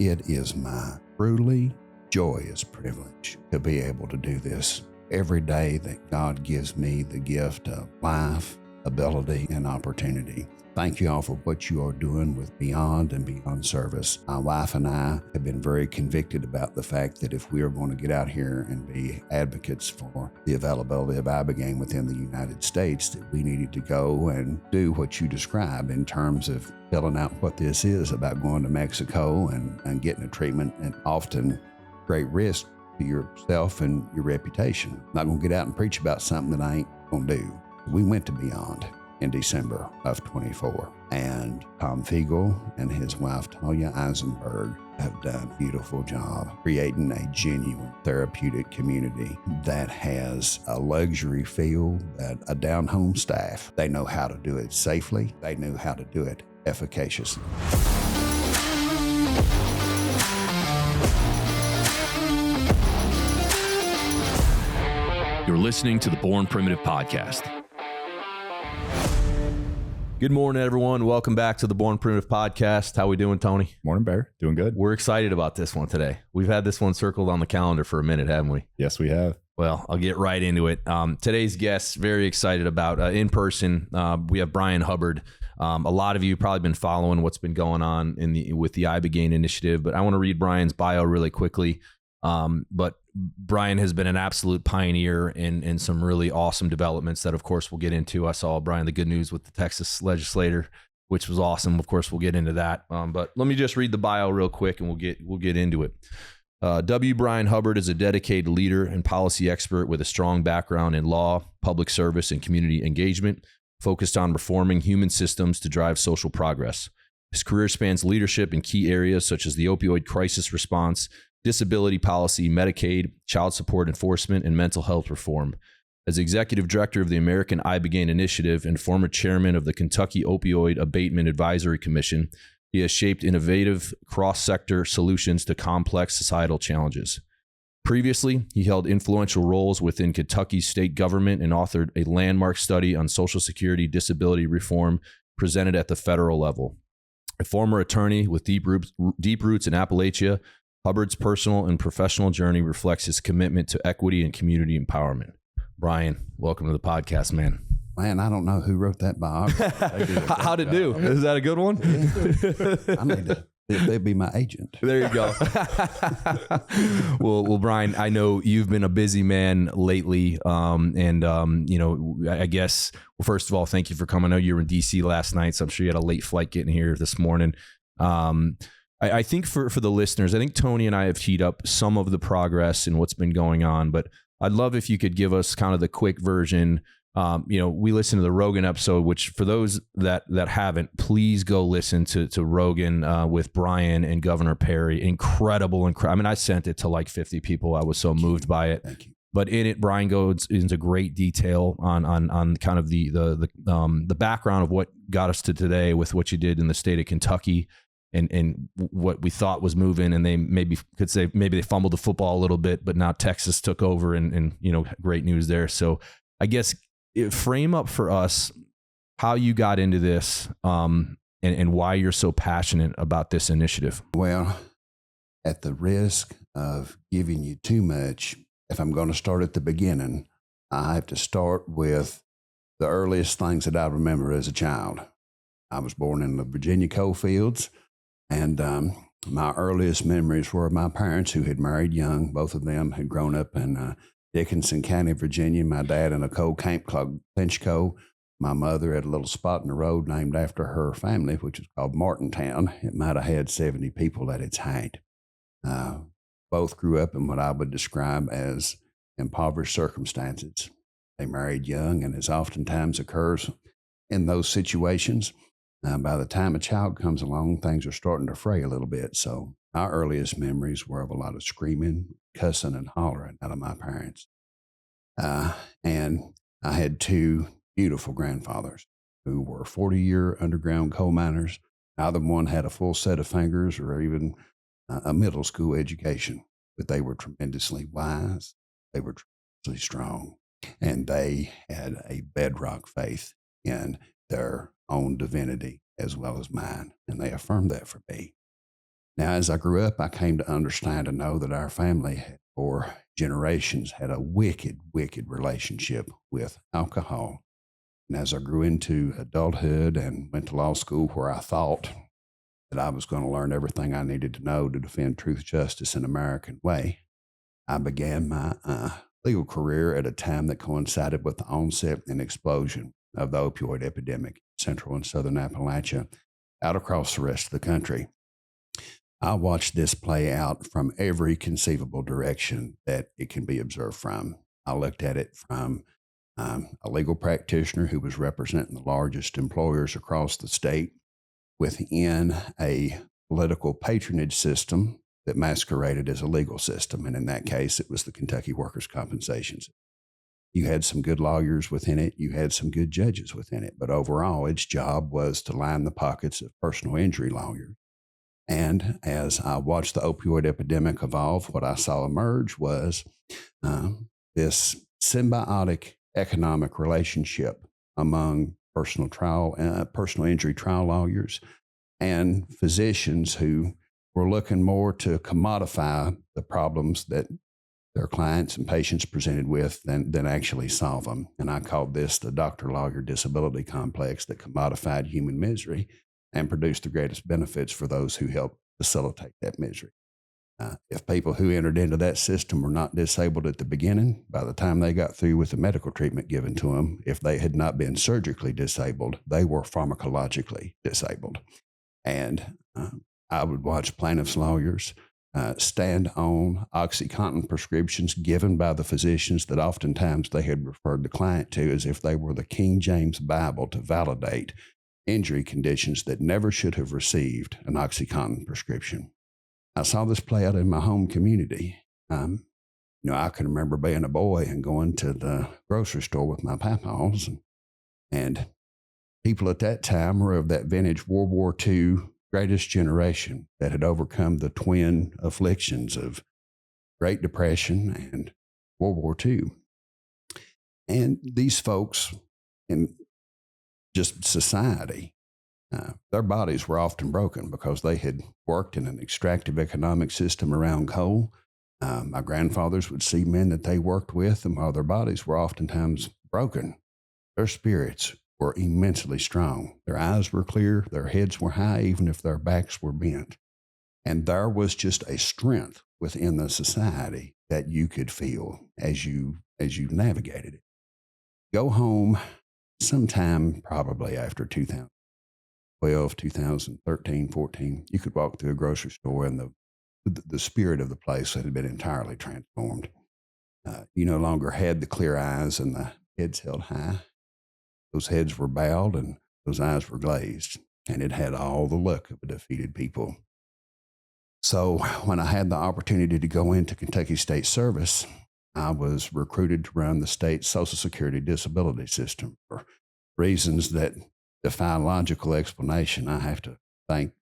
It is my truly joyous privilege to be able to do this every day that God gives me the gift of life, ability, and opportunity. Thank you all for what you are doing with Beyond and Beyond Service. My wife and I have been very convicted about the fact that if we are going to get out here and be advocates for the availability of Ibogaine within the United States, that we needed to go and do what you describe in terms of filling out what this is about going to Mexico and getting a treatment, and often great risk to yourself and your reputation. I'm not going to get out and preach about something that I ain't going to do. We went to Beyond in December of 24. And Tom Fiegel and his wife, Talia Eisenberg, have done a beautiful job creating a genuine therapeutic community that has a luxury feel, that a down-home staff. They know how to do it safely. They know how to do it efficaciously. You're listening to the Born Primitive Podcast. Good morning, everyone. Welcome back to the Born Primitive Podcast. How we doing, Tony? Morning, Bear. Doing good. We're excited about this one today. We've had this one circled on the calendar for a minute, haven't we? Yes, we have. Well, I'll get right into it. Today's guest, very excited about in person. We have Bryan Hubbard. A lot of you probably been following what's been going on with the Ibogaine initiative, but I want to read Bryan's bio really quickly. But Bryan has been an absolute pioneer in some really awesome developments that, of course, we'll get into. I saw, Bryan, the good news with the Texas legislator, which was awesome. Of course, we'll get into that. But let me just read the bio real quick, and we'll get into it. Bryan Hubbard is a dedicated leader and policy expert with a strong background in law, public service, and community engagement, focused on reforming human systems to drive social progress. His career spans leadership in key areas such as the opioid crisis response, disability policy, Medicaid, child support enforcement, and mental health reform. As executive director of the American Ibogaine Initiative and former chairman of the Kentucky Opioid Abatement Advisory Commission, he has shaped innovative cross-sector solutions to complex societal challenges. Previously, he held influential roles within Kentucky's state government and authored a landmark study on Social Security disability reform presented at the federal level. A former attorney with deep roots in Appalachia, Hubbard's personal and professional journey reflects his commitment to equity and community empowerment. Bryan, welcome to the podcast, man. Man, I don't know who wrote that biography. How'd it do? Is that a good one? I need to, they'd be my agent. There you go. Well, Bryan, I know you've been a busy man lately. I guess, well, first of all, thank you for coming. I know you were in DC last night, so I'm sure you had a late flight getting here this morning. I think for the listeners, I think Tony and I have teed up some of the progress and what's been going on, but I'd love if you could give us kind of the quick version. We listened to the Rogan episode, which for those that haven't, please go listen to Rogan with Bryan and Governor Perry. Incredible. I mean, I sent it to like 50 people. I was so moved by it. Thank you. But in it, Bryan goes into great detail on kind of the background of what got us to today with what you did in the state of Kentucky. And what we thought was moving, and they maybe they fumbled the football a little bit, but now Texas took over, and great news there. So I guess frame up for us how you got into this, and why you're so passionate about this initiative. Well, at the risk of giving you too much, if I'm going to start at the beginning, I have to start with the earliest things that I remember as a child. I was born in the Virginia coal fields. And my earliest memories were of my parents, who had married young. Both of them had grown up in Dickinson County, Virginia. My dad in a coal camp called Clinchco. My mother at a little spot in the road named after her family, which is called Martintown. It might have had 70 people at its height. Both grew up in what I would describe as impoverished circumstances. They married young, and as oftentimes occurs in those situations, by the time a child comes along, things are starting to fray a little bit. So our earliest memories were of a lot of screaming, cussing, and hollering out of my parents. And I had two beautiful grandfathers who were 40-year underground coal miners. Neither one had a full set of fingers or even a middle school education, but they were tremendously wise. They were tremendously strong, and they had a bedrock faith in their own divinity as well as mine, and they affirmed that for me. Now, as I grew up, I came to understand and know that our family for generations had a wicked, wicked relationship with alcohol. And as I grew into adulthood and went to law school, where I thought that I was going to learn everything I needed to know to defend truth, justice, and American way, I began my legal career at a time that coincided with the onset and explosion of the opioid epidemic in Central and Southern Appalachia out across the rest of the country. I watched this play out from every conceivable direction that it can be observed from. I looked at it from a legal practitioner who was representing the largest employers across the state within a political patronage system that masqueraded as a legal system. And in that case, it was the Kentucky Workers' Compensation System. You had some good lawyers within it. You had some good judges within it. But overall, its job was to line the pockets of personal injury lawyers. And as I watched the opioid epidemic evolve, what I saw emerge was this symbiotic economic relationship among personal injury trial lawyers and physicians who were looking more to commodify the problems that their clients and patients presented with than actually solve them. And I called this the doctor-lawyer disability complex that commodified human misery and produced the greatest benefits for those who helped facilitate that misery. If people who entered into that system were not disabled at the beginning, by the time they got through with the medical treatment given to them, if they had not been surgically disabled, they were pharmacologically disabled. And I would watch plaintiffs' lawyers stand on OxyContin prescriptions given by the physicians that oftentimes they had referred the client to as if they were the King James Bible to validate injury conditions that never should have received an OxyContin prescription. I saw this play out in my home community. I can remember being a boy and going to the grocery store with my papaws, and people at that time were of that vintage World War II greatest generation that had overcome the twin afflictions of Great Depression and World War II. And these folks in just society, their bodies were often broken because they had worked in an extractive economic system around coal. My grandfathers would see men that they worked with, and while their bodies were oftentimes broken, their spirits were immensely strong. Their eyes were clear, their heads were high, even if their backs were bent. And there was just a strength within the society that you could feel as you navigated it. Go home sometime probably after 2012, 2013, 14, you could walk through a grocery store and the spirit of the place had been entirely transformed. You no longer had the clear eyes and the heads held high. Those heads were bowed and those eyes were glazed, and it had all the look of a defeated people. So when I had the opportunity to go into Kentucky State Service, I was recruited to run the state's Social Security disability system for reasons that defy logical explanation. I have to thank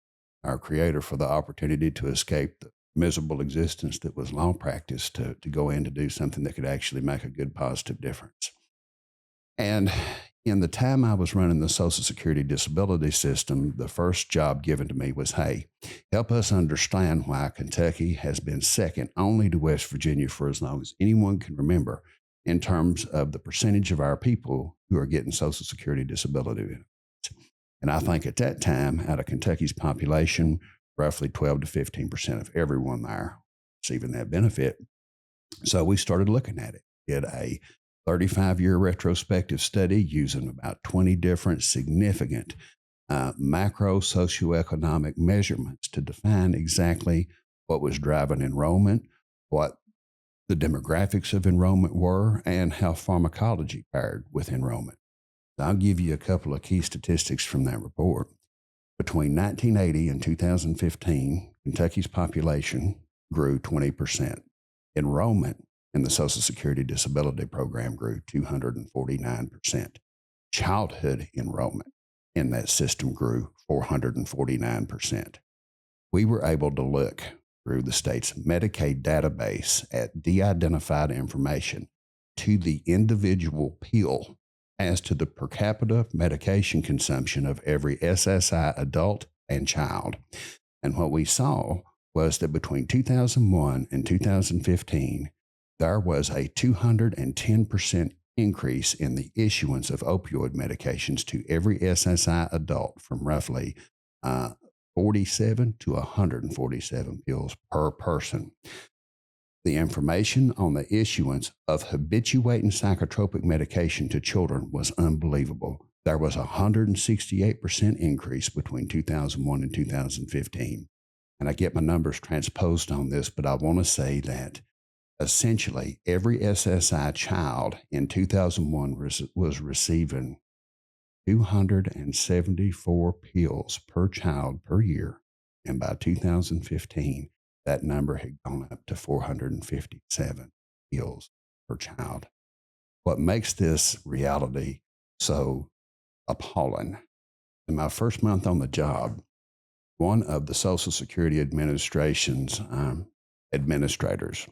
our Creator for the opportunity to escape the miserable existence that was law practice to go in to do something that could actually make a good, positive difference. And in the time I was running the Social Security disability system, the first job given to me was, hey, help us understand why Kentucky has been second only to West Virginia for as long as anyone can remember in terms of the percentage of our people who are getting Social Security disability benefits. And I think at that time, out of Kentucky's population, roughly 12 to 15% of everyone there receiving that benefit. So we started looking at it, did a 35-year retrospective study using about 20 different significant macro socioeconomic measurements to define exactly what was driving enrollment, what the demographics of enrollment were, and how pharmacology fared with enrollment. I'll give you a couple of key statistics from that report. Between 1980 and 2015, Kentucky's population grew 20%. Enrollment in the Social Security Disability Program grew 249%. Childhood enrollment in that system grew 449%. We were able to look through the state's Medicaid database at de-identified information to the individual pill as to the per capita medication consumption of every SSI adult and child. And what we saw was that between 2001 and 2015, there was a 210% increase in the issuance of opioid medications to every SSI adult from roughly 47 to 147 pills per person. The information on the issuance of habituating psychotropic medication to children was unbelievable. There was a 168% increase between 2001 and 2015. And I get my numbers transposed on this, but I want to say that essentially every SSI child in 2001 was receiving 274 pills per child per year. And by 2015, that number had gone up to 457 pills per child. What makes this reality so appalling? In my first month on the job, one of the Social Security Administration's administrators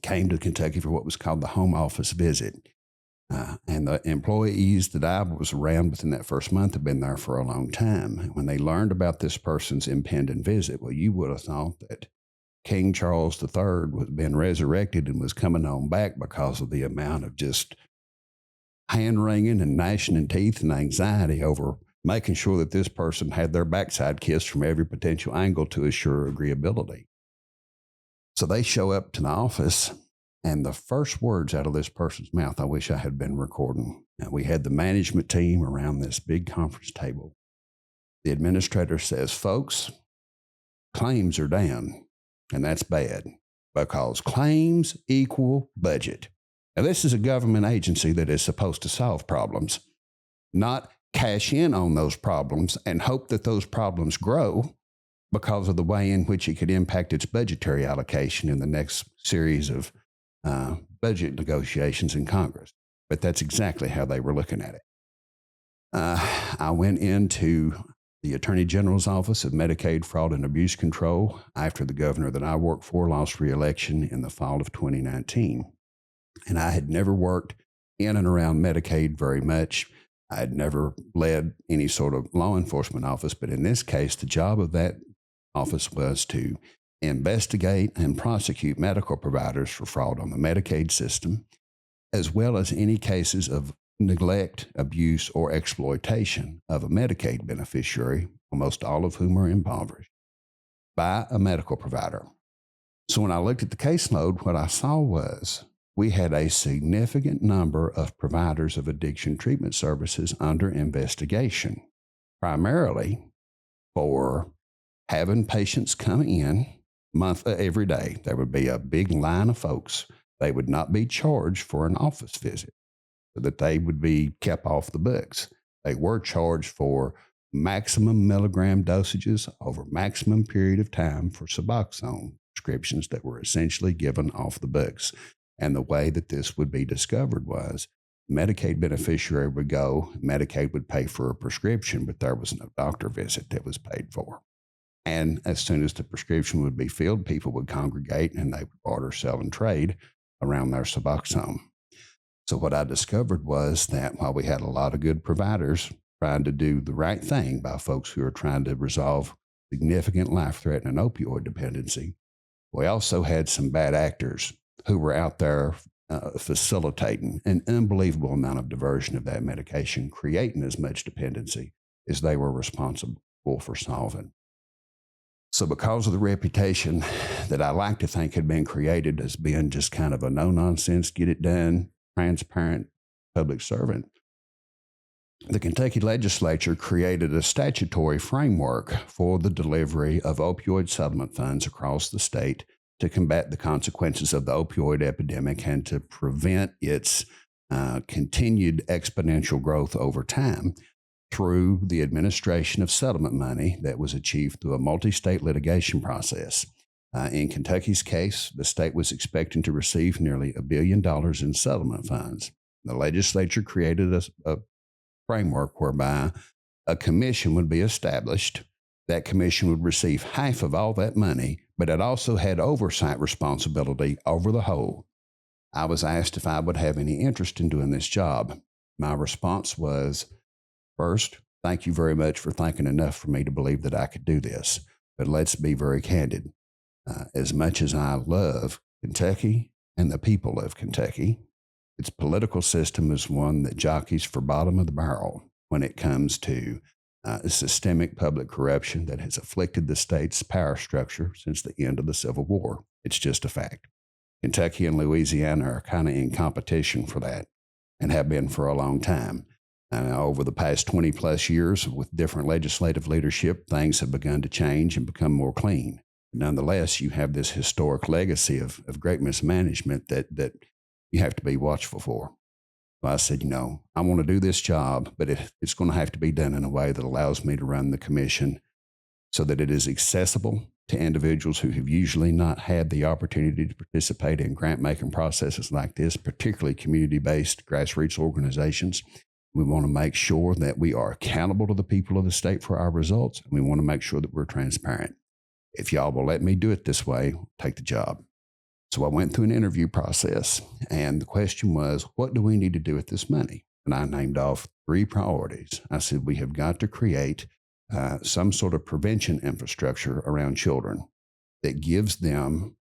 came to Kentucky for what was called the home office visit. And the employees that I was around within that first month had been there for a long time. And when they learned about this person's impending visit, well, you would have thought that King Charles III was been resurrected and was coming on back because of the amount of just hand-wringing and gnashing of teeth and anxiety over making sure that this person had their backside kissed from every potential angle to assure agreeability. So they show up to the office, and the first words out of this person's mouth, I wish I had been recording. Now, we had the management team around this big conference table. The administrator says, folks, claims are down. And that's bad because claims equal budget. Now, this is a government agency that is supposed to solve problems, not cash in on those problems and hope that those problems grow because of the way in which it could impact its budgetary allocation in the next series of budget negotiations in Congress. But that's exactly how they were looking at it. I went into the Attorney General's Office of Medicaid Fraud and Abuse Control after the governor that I worked for lost re-election in the fall of 2019. And I had never worked in and around Medicaid very much. I had never led any sort of law enforcement office, but in this case, the job of that office was to investigate and prosecute medical providers for fraud on the Medicaid system, as well as any cases of neglect, abuse, or exploitation of a Medicaid beneficiary, almost all of whom are impoverished, by a medical provider. So when I looked at the caseload, what I saw was we had a significant number of providers of addiction treatment services under investigation, primarily for having patients come in every day. There would be a big line of folks. They would not be charged for an office visit, so that they would be kept off the books. They were charged for maximum milligram dosages over maximum period of time for Suboxone prescriptions that were essentially given off the books. And the way that this would be discovered was Medicaid beneficiary would go, Medicaid would pay for a prescription, but there was no doctor visit that was paid for. And as soon as the prescription would be filled, people would congregate and they would barter, sell, and trade around their Suboxone. So what I discovered was that while we had a lot of good providers trying to do the right thing by folks who are trying to resolve significant life-threatening opioid dependency, we also had some bad actors who were out there facilitating an unbelievable amount of diversion of that medication, creating as much dependency as they were responsible for solving. So because of the reputation that I like to think had been created as being just kind of a no-nonsense, get it done, transparent public servant, the Kentucky legislature created a statutory framework for the delivery of opioid settlement funds across the state to combat the consequences of the opioid epidemic and to prevent its continued exponential growth over time through the administration of settlement money that was achieved through a multi-state litigation process. In Kentucky's case, the state was expecting to receive nearly $1 billion in settlement funds. The legislature created a framework whereby a commission would be established. That commission would receive half of all that money, but it also had oversight responsibility over the whole. I was asked if I would have any interest in doing this job. My response was, first, thank you very much for thinking enough for me to believe that I could do this. But let's be very candid. As much as I love Kentucky and the people of Kentucky, its political system is one that jockeys for bottom of the barrel when it comes to systemic public corruption that has afflicted the state's power structure since the end of the Civil War. It's just a fact. Kentucky and Louisiana are kind of in competition for that and have been for a long time. Over the past 20 plus years, with different legislative leadership, things have begun to change and become more clean. Nonetheless, you have this historic legacy of great mismanagement that you have to be watchful for. So I said, I want to do this job, but it's going to have to be done in a way that allows me to run the commission so that it is accessible to individuals who have usually not had the opportunity to participate in grant-making processes like this, particularly community-based grassroots organizations. We want to make sure that we are accountable to the people of the state for our results, and we want to make sure that we're transparent. If y'all will let me do it this way, take the job. So I went through an interview process, and the question was, what do we need to do with this money? And I named off 3 priorities. I said, we have got to create some sort of prevention infrastructure around children that gives them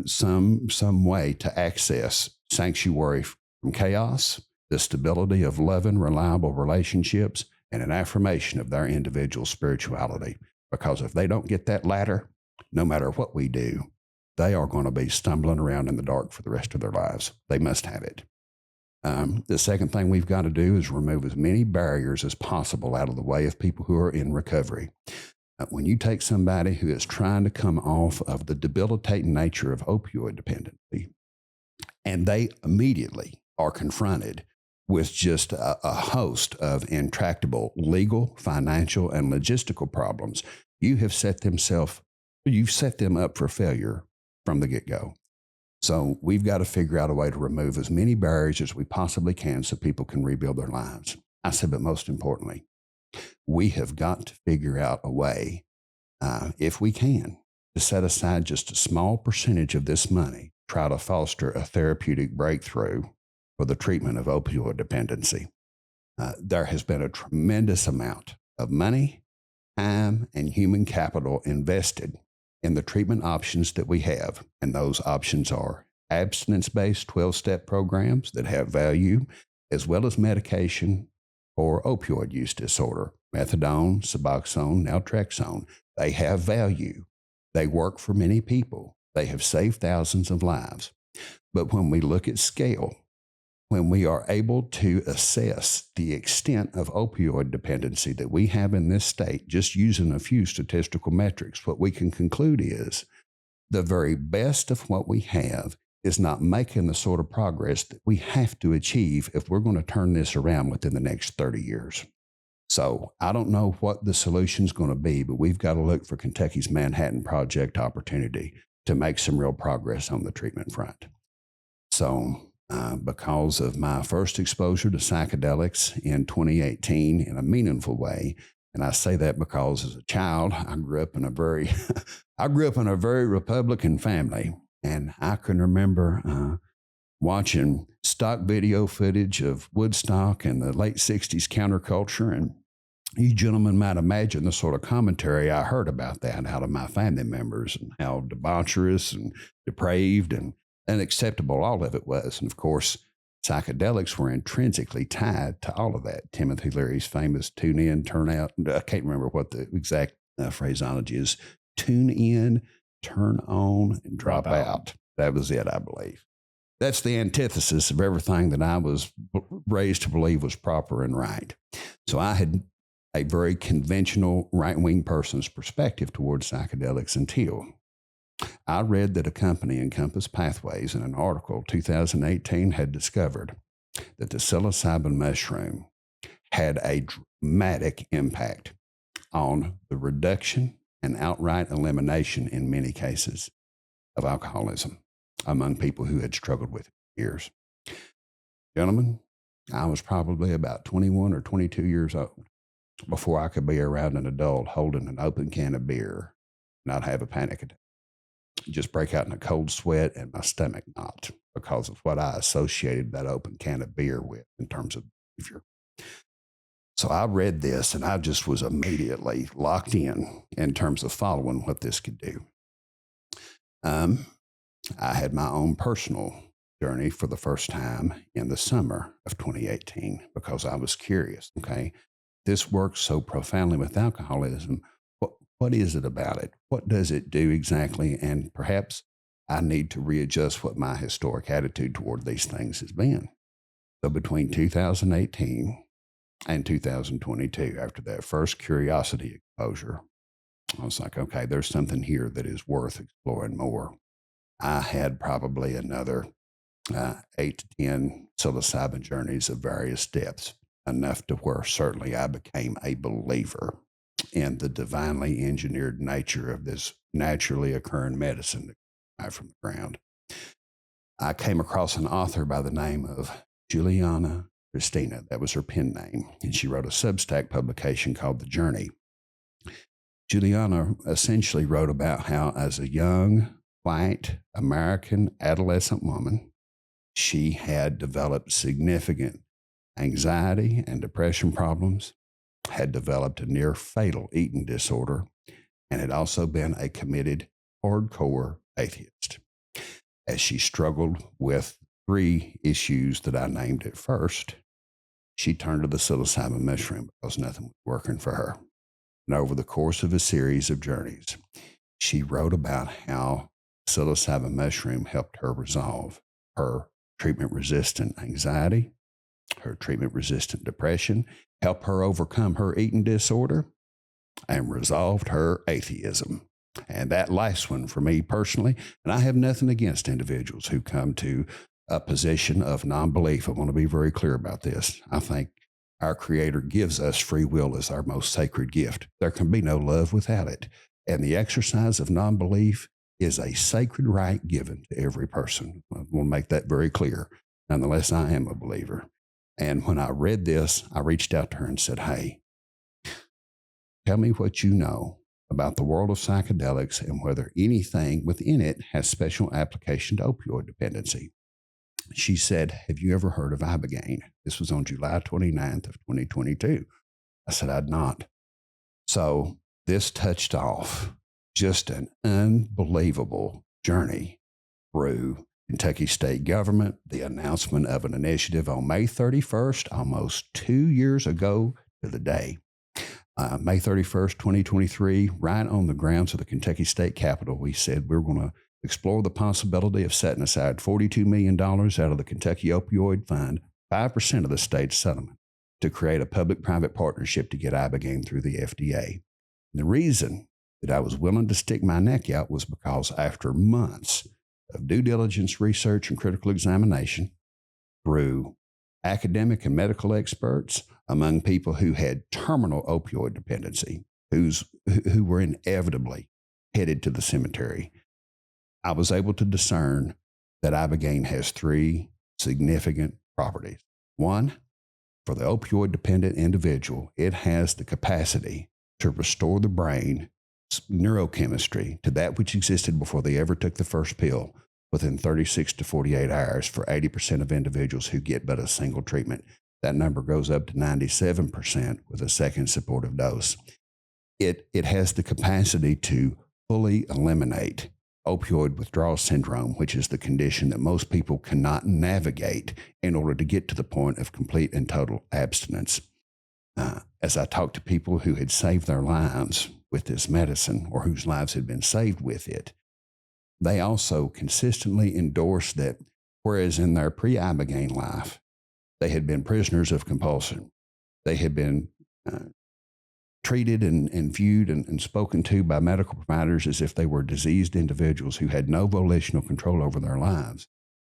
some way to access sanctuary from chaos, the stability of loving, reliable relationships, and an affirmation of their individual spirituality. Because if they don't get that latter, no matter what we do, they are going to be stumbling around in the dark for the rest of their lives. They must have it. The second thing we've got to do is remove as many barriers as possible out of the way of people who are in recovery. When you take somebody who is trying to come off of the debilitating nature of opioid dependency, and they immediately are confronted with just a host of intractable legal, financial, and logistical problems, you've set them up for failure from the get-go. So we've got to figure out a way to remove as many barriers as we possibly can so people can rebuild their lives. I said, but most importantly, we have got to figure out a way, if we can, to set aside just a small percentage of this money, try to foster a therapeutic breakthrough for the treatment of opioid dependency. There has been a tremendous amount of money, time, and human capital invested in the treatment options that we have. And those options are abstinence-based 12-step programs that have value, as well as medication for opioid use disorder, methadone, Suboxone, naltrexone. They have value. They work for many people. They have saved thousands of lives. But when we look at scale, when we are able to assess the extent of opioid dependency that we have in this state, just using a few statistical metrics, what we can conclude is the very best of what we have is not making the sort of progress that we have to achieve if we're going to turn this around within the next 30 years. So I don't know what the solution is going to be, but we've got to look for Kentucky's Manhattan Project opportunity to make some real progress on the treatment front. So because of my first exposure to psychedelics in 2018 in a meaningful way, and I say that because as a child, I grew up in a very Republican family, and I can remember watching stock video footage of Woodstock and the late 60s counterculture, and you gentlemen might imagine the sort of commentary I heard about that out of my family members and how debaucherous and depraved and unacceptable all of it was. And of course, psychedelics were intrinsically tied to all of that. Timothy Leary's famous tune in, turn out, I can't remember what the exact phraseology is, tune in, turn on, and drop out. That was it, I believe. That's the antithesis of everything that I was raised to believe was proper and right. So I had a very conventional right-wing person's perspective towards psychedelics until I read that a company, Encompass Pathways, in an article 2018 had discovered that the psilocybin mushroom had a dramatic impact on the reduction and outright elimination in many cases of alcoholism among people who had struggled with it for years. Gentlemen, I was probably about 21 or 22 years old before I could be around an adult holding an open can of beer, not have a panic attack, just break out in a cold sweat and my stomach knot because of what I associated that open can of beer with in terms of behavior. So I read this and I just was immediately locked in terms of following what this could do. I had my own personal journey for the first time in the summer of 2018 because I was curious. Okay, this works so profoundly with alcoholism. What is it about it? What does it do exactly? And perhaps I need to readjust what my historic attitude toward these things has been. So between 2018 and 2022, after that first curiosity exposure, I was like, okay, there's something here that is worth exploring more. I had probably another 8 to 10 psilocybin journeys of various depths, enough to where certainly I became a believer in the divinely engineered nature of this naturally occurring medicine that came out from the ground. I came across an author by the name of Juliana Christina. That was her pen name. And she wrote a Substack publication called The Journey. Juliana essentially wrote about how, as a young, white, American adolescent woman, she had developed significant anxiety and depression problems, had developed a near fatal eating disorder, and had also been a committed hardcore atheist. As she struggled with 3 issues that I named at first, she turned to the psilocybin mushroom because nothing was working for her. And over the course of a series of journeys, she wrote about how psilocybin mushroom helped her resolve her treatment-resistant anxiety, her treatment-resistant depression, help her overcome her eating disorder, and resolved her atheism. And that last one for me personally, and I have nothing against individuals who come to a position of non-belief. I want to be very clear about this. I think our Creator gives us free will as our most sacred gift. There can be no love without it. And the exercise of non-belief is a sacred right given to every person. I want to make that very clear. Nonetheless, I am a believer. And when I read this, I reached out to her and said, hey, tell me what you know about the world of psychedelics and whether anything within it has special application to opioid dependency. She said, have you ever heard of Ibogaine? This was on July 29th of 2022. I said, I'd not. So this touched off just an unbelievable journey through Kentucky state government, the announcement of an initiative on May 31st, almost 2 years ago to the day. May 31st, 2023, right on the grounds of the Kentucky State Capitol, we said we're going to explore the possibility of setting aside $42 million out of the Kentucky Opioid Fund, 5% of the state's settlement, to create a public-private partnership to get Ibogaine through the FDA. And the reason that I was willing to stick my neck out was because after months of due diligence, research, and critical examination through academic and medical experts, among people who had terminal opioid dependency, who were inevitably headed to the cemetery, I was able to discern that Ibogaine has 3 significant properties. One, for the opioid-dependent individual, it has the capacity to restore the brain neurochemistry to that which existed before they ever took the first pill within 36 to 48 hours for 80% of individuals who get but a single treatment. That number goes up to 97% with a second supportive dose. It has the capacity to fully eliminate opioid withdrawal syndrome, which is the condition that most people cannot navigate in order to get to the point of complete and total abstinence. As I talked to people who had saved their lives with this medicine or whose lives had been saved with it, they also consistently endorsed that whereas in their pre-Ibogaine life, they had been prisoners of compulsion, they had been treated and viewed and spoken to by medical providers as if they were diseased individuals who had no volitional control over their lives,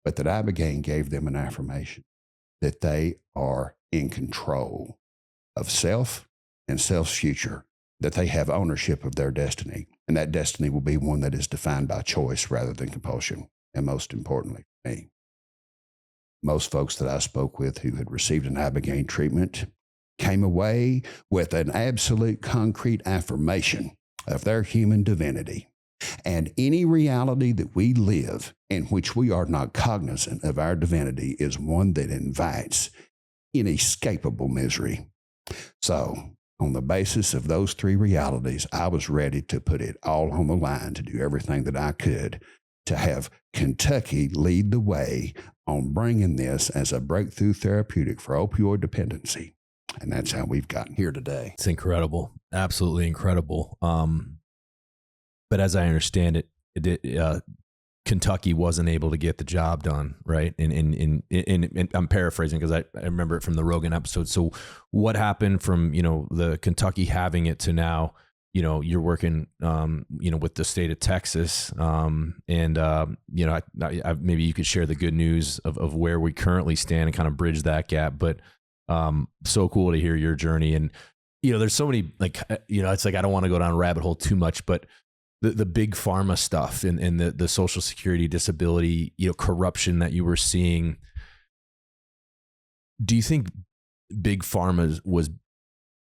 but that Ibogaine gave them an affirmation that they are in control of self and self's future, that they have ownership of their destiny, and that destiny will be one that is defined by choice rather than compulsion. And most importantly for me, most folks that I spoke with who had received an Ibogaine treatment came away with an absolute concrete affirmation of their human divinity. And any reality that we live in which we are not cognizant of our divinity is one that invites inescapable misery. So, on the basis of those three realities, I was ready to put it all on the line to do everything that I could to have Kentucky lead the way on bringing this as a breakthrough therapeutic for opioid dependency. And that's how we've gotten here today. It's incredible. Absolutely incredible. But as I understand it, Kentucky wasn't able to get the job done, right? And I'm paraphrasing because I remember it from the Rogan episode. So what happened from, the Kentucky having it to now, you're working, with the state of Texas. Maybe you could share the good news of where we currently stand and kind of bridge that gap. But so cool to hear your journey. And, there's so many, it's like, I don't want to go down a rabbit hole too much, but the big pharma stuff and the social security, disability, corruption that you were seeing. Do you think big pharma was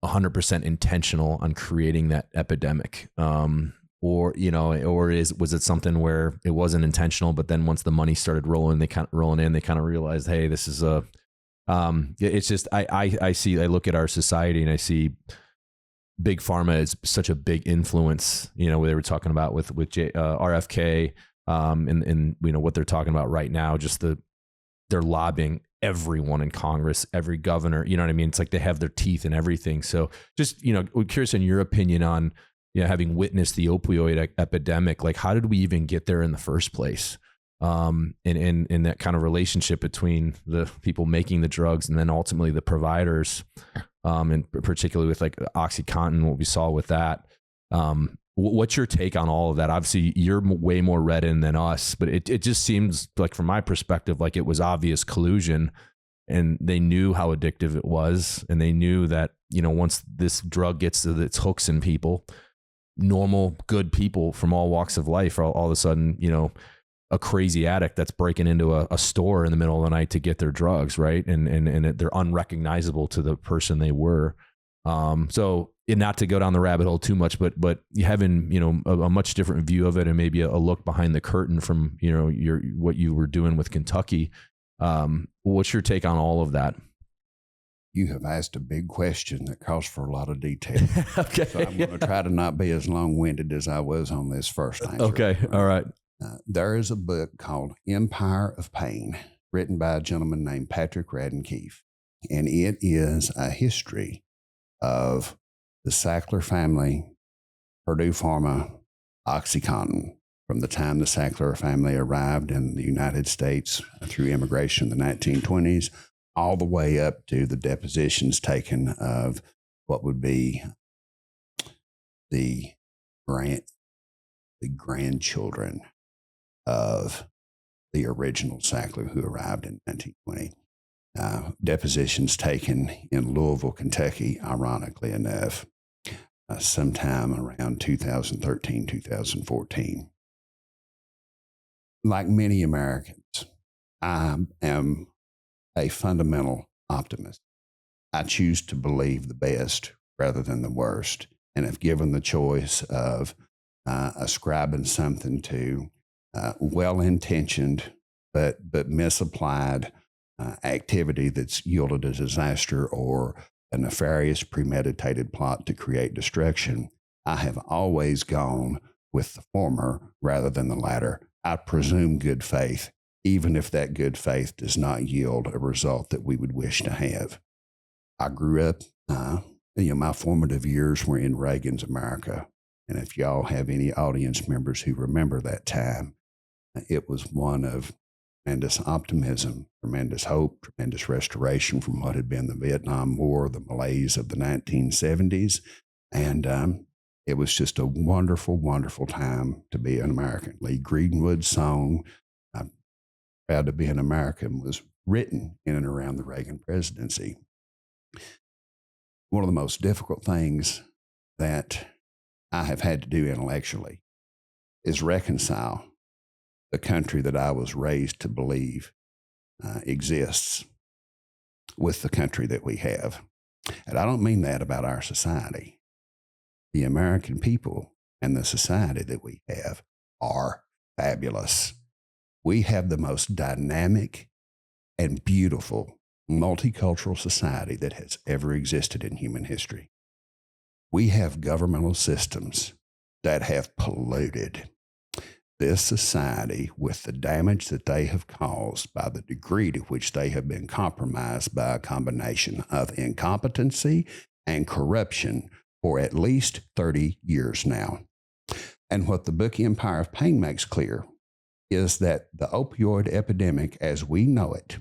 100% intentional on creating that epidemic? Was it something where it wasn't intentional, but then once the money started rolling, they kind of realized, hey, this is it's just, I look at our society and I see big pharma is such a big influence, where they were talking about with RFK, and what they're talking about right now, just they're lobbying everyone in Congress, every governor, you know what I mean? It's like they have their teeth in everything. So just, we're curious in your opinion on, having witnessed the opioid epidemic, like how did we even get there in the first place? And that kind of relationship between the people making the drugs and then ultimately the providers, and particularly with like OxyContin, what we saw with that. What's your take on all of that? Obviously, you're way more read in than us, but it just seems like, from my perspective, like it was obvious collusion, and they knew how addictive it was, and they knew that once this drug gets to its hooks in people, normal, good people from all walks of life are all of a sudden, a crazy addict that's breaking into a store in the middle of the night to get their drugs, right? And they're unrecognizable to the person they were. So not to go down the rabbit hole too much, but having, a much different view of it and maybe a look behind the curtain from, what you were doing with Kentucky. What's your take on all of that? You have asked a big question that calls for a lot of detail. Okay. So I'm going to try to not be as long-winded as I was on this first answer. Okay. All right. There is a book called Empire of Pain, written by a gentleman named Patrick Radden Keefe, and it is a history of the Sackler family, Purdue Pharma, OxyContin, from the time the Sackler family arrived in the United States through immigration in the 1920s, all the way up to the depositions taken of what would be the grandchildren of the original Sackler who arrived in 1920. Depositions taken in Louisville, Kentucky, ironically enough, sometime around 2013, 2014. Like many Americans, I am a fundamental optimist. I choose to believe the best rather than the worst, and if given the choice of ascribing something to well-intentioned but misapplied activity that's yielded a disaster or a nefarious premeditated plot to create destruction, I have always gone with the former rather than the latter. I presume good faith, even if that good faith does not yield a result that we would wish to have. I grew up, my formative years were in Reagan's America. And if y'all have any audience members who remember that time, it was one of tremendous optimism, tremendous hope, tremendous restoration from what had been the Vietnam War, the malaise of the 1970s. And it was just a wonderful, wonderful time to be an American. Lee Greenwood's song, I'm Proud to Be an American, was written in and around the Reagan presidency. One of the most difficult things that I have had to do intellectually is reconcile the country that I was raised to believe exists with the country that we have. And I don't mean that about our society. The American people and the society that we have are fabulous. We have the most dynamic and beautiful multicultural society that has ever existed in human history. We have governmental systems that have polluted this society with the damage that they have caused by the degree to which they have been compromised by a combination of incompetency and corruption for at least 30 years now. And what the book Empire of Pain makes clear is that the opioid epidemic as we know it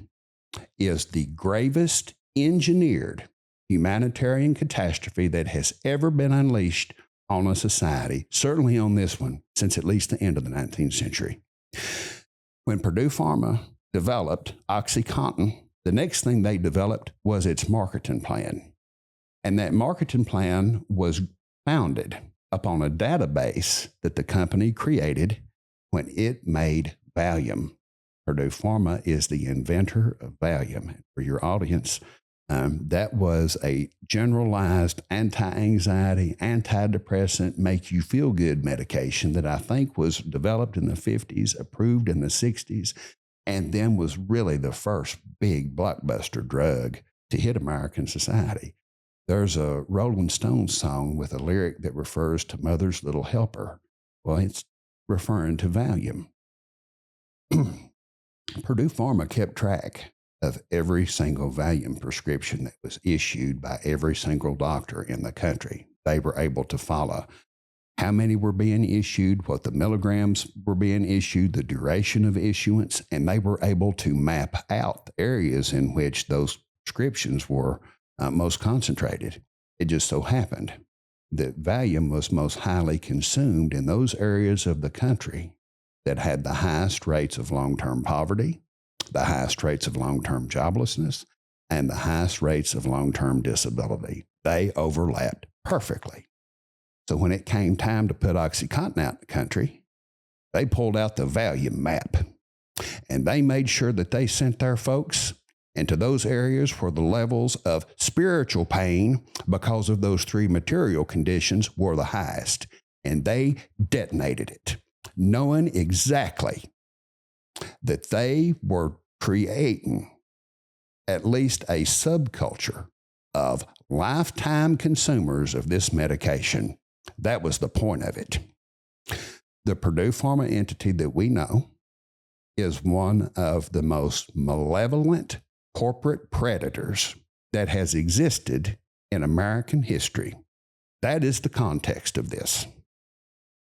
is the gravest engineered humanitarian catastrophe that has ever been unleashed on a society, certainly on this one, since at least the end of the 19th century. When Purdue Pharma developed OxyContin, the next thing they developed was its marketing plan. And that marketing plan was founded upon a database that the company created when it made Valium. Purdue Pharma is the inventor of Valium. For your audience, that was a generalized anti-anxiety, antidepressant, make you feel good medication that I think was developed in the 50s, approved in the 60s, and then was really the first big blockbuster drug to hit American society. There's a Rolling Stones song with a lyric that refers to Mother's Little Helper. Well, it's referring to Valium. Purdue Pharma kept track of every single Valium prescription that was issued by every single doctor in the country. They were able to follow how many were being issued, what the milligrams were being issued, the duration of issuance, and they were able to map out the areas in which those prescriptions were most concentrated. It just so happened that Valium was most highly consumed in those areas of the country that had the highest rates of long-term poverty, the highest rates of long-term joblessness, and the highest rates of long-term disability. They overlapped perfectly. So when it came time to put OxyContin out in the country, they pulled out the Valium map, and they made sure that they sent their folks into those areas where the levels of spiritual pain because of those three material conditions were the highest. And they detonated it, knowing exactly that they were creating at least a subculture of lifetime consumers of this medication. That was the point of it. The Purdue Pharma entity that we know is one of the most malevolent corporate predators that has existed in American history. That is the context of this.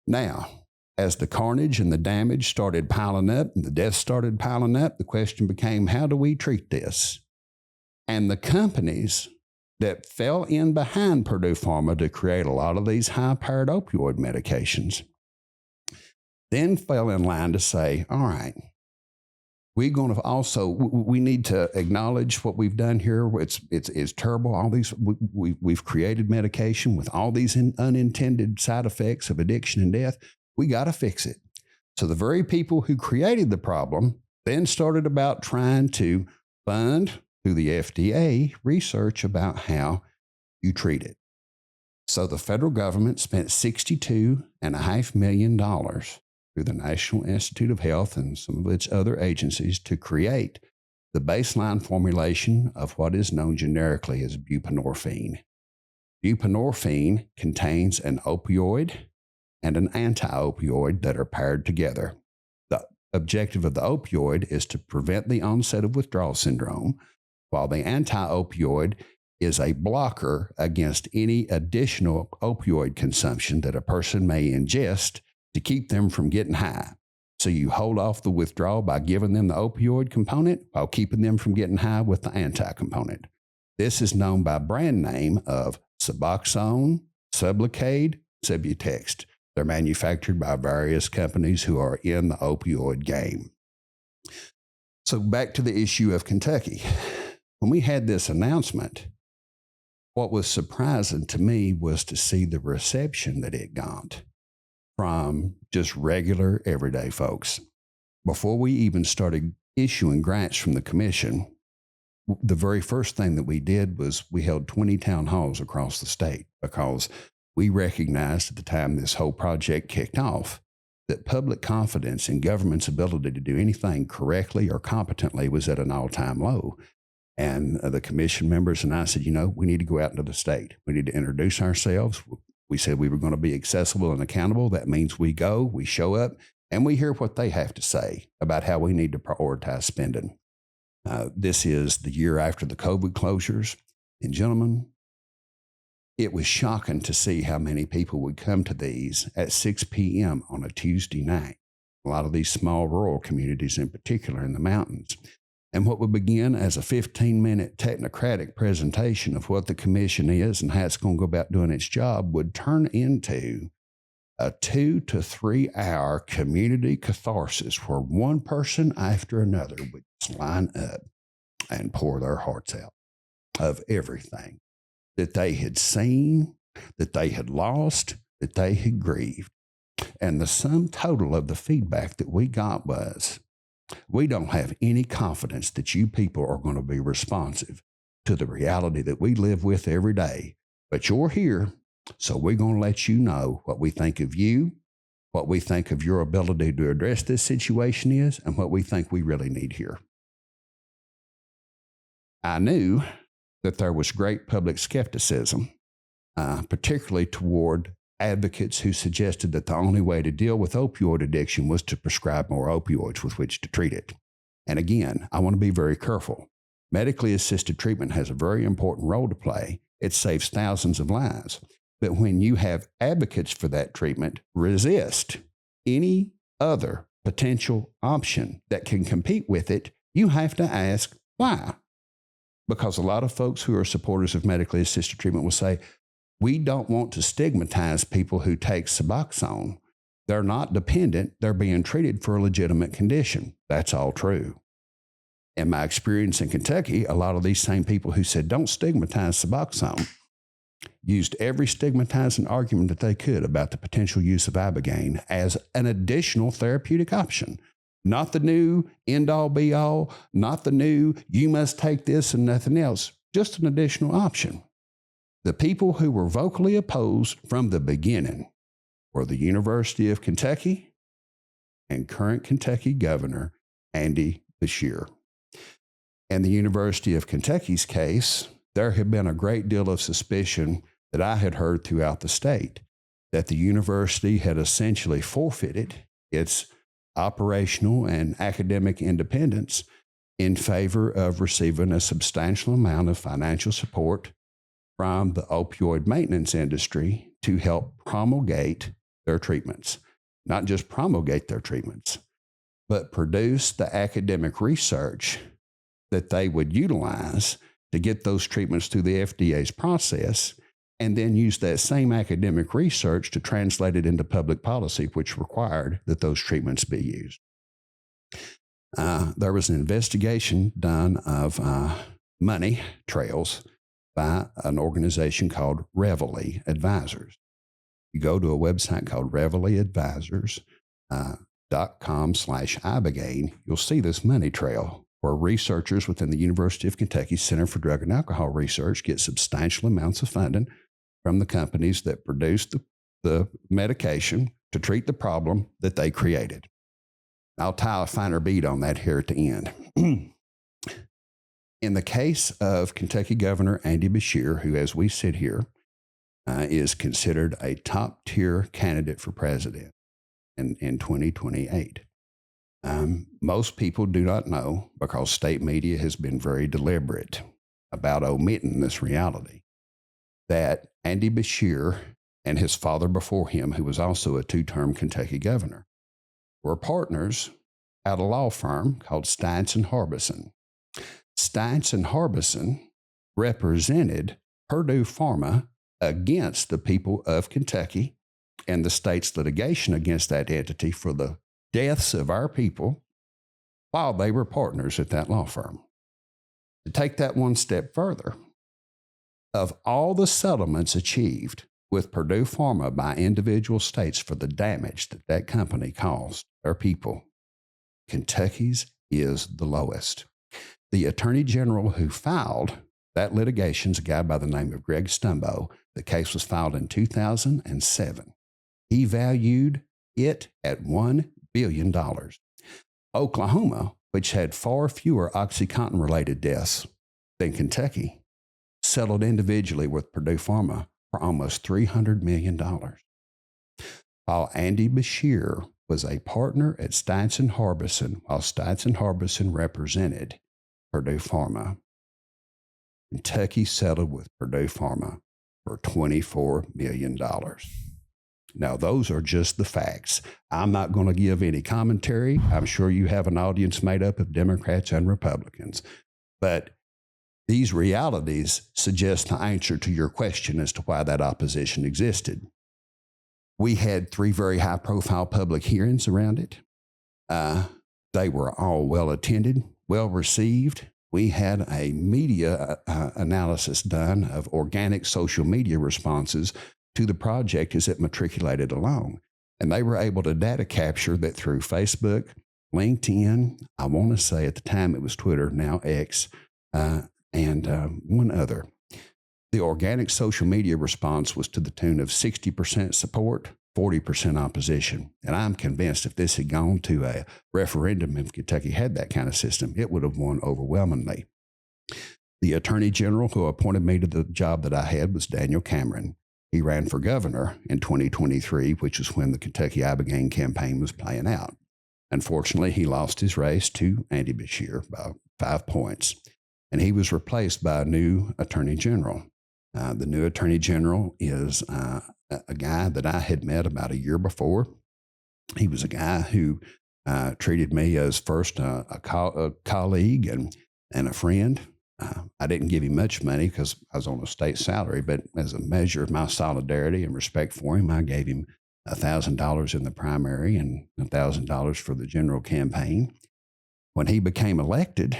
Now, as the carnage and the damage started piling up and the deaths started piling up, the question became, how do we treat this? And the companies that fell in behind Purdue Pharma to create a lot of these high-powered opioid medications then fell in line to say, all right, we're going to also, we need to acknowledge what we've done here. It's terrible. All these, we've created medication with all these unintended side effects of addiction and death. We got to fix it. So the very people who created the problem then started about trying to fund through the FDA research about how you treat it. So the federal government spent $62.5 million through the National Institute of Health and some of its other agencies to create the baseline formulation of what is known generically as buprenorphine. Buprenorphine contains an opioid and an anti-opioid that are paired together. The objective of the opioid is to prevent the onset of withdrawal syndrome, while the anti-opioid is a blocker against any additional opioid consumption that a person may ingest to keep them from getting high. So you hold off the withdrawal by giving them the opioid component while keeping them from getting high with the anti-component. This is known by brand name of Suboxone, Sublocade, Subutex. They're manufactured by various companies who are in the opioid game. So back to the issue of Kentucky. When we had this announcement, what was surprising to me was to see the reception that it got from just regular, everyday folks. Before we even started issuing grants from the commission, the very first thing that we did was we held 20 town halls across the state because we recognized at the time this whole project kicked off that public confidence in government's ability to do anything correctly or competently was at an all-time low. And the commission members and I said, we need to go out into the state. We need to introduce ourselves. We said we were going to be accessible and accountable. That means we go, we show up, and we hear what they have to say about how we need to prioritize spending. This is the year after the COVID closures. And gentlemen, it was shocking to see how many people would come to these at 6 p.m. on a Tuesday night. A lot of these small rural communities in particular in the mountains. And what would begin as a 15-minute technocratic presentation of what the commission is and how it's going to go about doing its job would turn into a 2 to 3 hour community catharsis where one person after another would just line up and pour their hearts out of everything that they had seen, that they had lost, that they had grieved. And the sum total of the feedback that we got was, we don't have any confidence that you people are going to be responsive to the reality that we live with every day. But you're here, so we're going to let you know what we think of you, what we think of your ability to address this situation is, and what we think we really need here. I knew that there was great public skepticism, particularly toward advocates who suggested that the only way to deal with opioid addiction was to prescribe more opioids with which to treat it. And again, I want to be very careful. Medically assisted treatment has a very important role to play. It saves thousands of lives. But when you have advocates for that treatment resist any other potential option that can compete with it, you have to ask why. Because a lot of folks who are supporters of medically assisted treatment will say, we don't want to stigmatize people who take Suboxone. They're not dependent. They're being treated for a legitimate condition. That's all true. In my experience in Kentucky, a lot of these same people who said, don't stigmatize Suboxone, used every stigmatizing argument that they could about the potential use of Ibogaine as an additional therapeutic option. Not the new end-all be-all, not the new you must take this and nothing else, just an additional option. The people who were vocally opposed from the beginning were the University of Kentucky and current Kentucky Governor Andy Beshear. In the University of Kentucky's case, there had been a great deal of suspicion that I had heard throughout the state that the university had essentially forfeited its operational and academic independence in favor of receiving a substantial amount of financial support from the opioid maintenance industry to help promulgate their treatments. Not just promulgate their treatments, but produce the academic research that they would utilize to get those treatments through the FDA's process, and then use that same academic research to translate it into public policy, which required that those treatments be used. There was an investigation done of money trails by an organization called Reveille Advisors. You go to a website called reveilleadvisors.com/Ibogaine, you'll see this money trail where researchers within the University of Kentucky Center for Drug and Alcohol Research get substantial amounts of funding from the companies that produce the medication to treat the problem that they created. I'll tie a finer bead on that here at the end. In the case of Kentucky Governor Andy Beshear, who, as we sit here, is considered a top-tier candidate for president in 2028. Most people do not know, because state media has been very deliberate about omitting this reality, that Andy Beshear and his father before him, who was also a 2-term Kentucky governor, were partners at a law firm called Stites and Harbison. Stites and Harbison represented Purdue Pharma against the people of Kentucky and the state's litigation against that entity for the deaths of our people while they were partners at that law firm. To take that one step further, of all the settlements achieved with Purdue Pharma by individual states for the damage that that company caused our people, Kentucky's is the lowest. The attorney general who filed that litigation is a guy by the name of Greg Stumbo. The case was filed in 2007. He valued it at $1 billion. Oklahoma, which had far fewer OxyContin-related deaths then Kentucky settled individually with Purdue Pharma for almost $300 million. While Andy Bashir was a partner at Stites and Harbison, while Stites and Harbison represented Purdue Pharma, Kentucky settled with Purdue Pharma for $24 million. Now, those are just the facts. I'm not going to give any commentary. I'm sure you have an audience made up of Democrats and Republicans. But these realities suggest the answer to your question as to why that opposition existed. We had 3 very high-profile public hearings around it. They were all well-attended, well-received. We had a media analysis done of organic social media responses to the project as it matriculated along. And they were able to data capture that through Facebook, LinkedIn, I want to say at the time it was Twitter, now X, and one other. The organic social media response was to the tune of 60% support, 40% opposition. And I'm convinced if this had gone to a referendum, if Kentucky had that kind of system, it would have won overwhelmingly. The Attorney General who appointed me to the job that I had was Daniel Cameron. He ran for governor in 2023, which was when the Kentucky Ibogaine campaign was playing out. Unfortunately, he lost his race to Andy Bashir by 5 points, and he was replaced by a new Attorney General. The new Attorney General is a guy that I had met about a year before. He was a guy who treated me as first a colleague and a friend. I didn't give him much money because I was on a state salary, but as a measure of my solidarity and respect for him, I gave him $1,000 in the primary and $1,000 for the general campaign. When he became elected,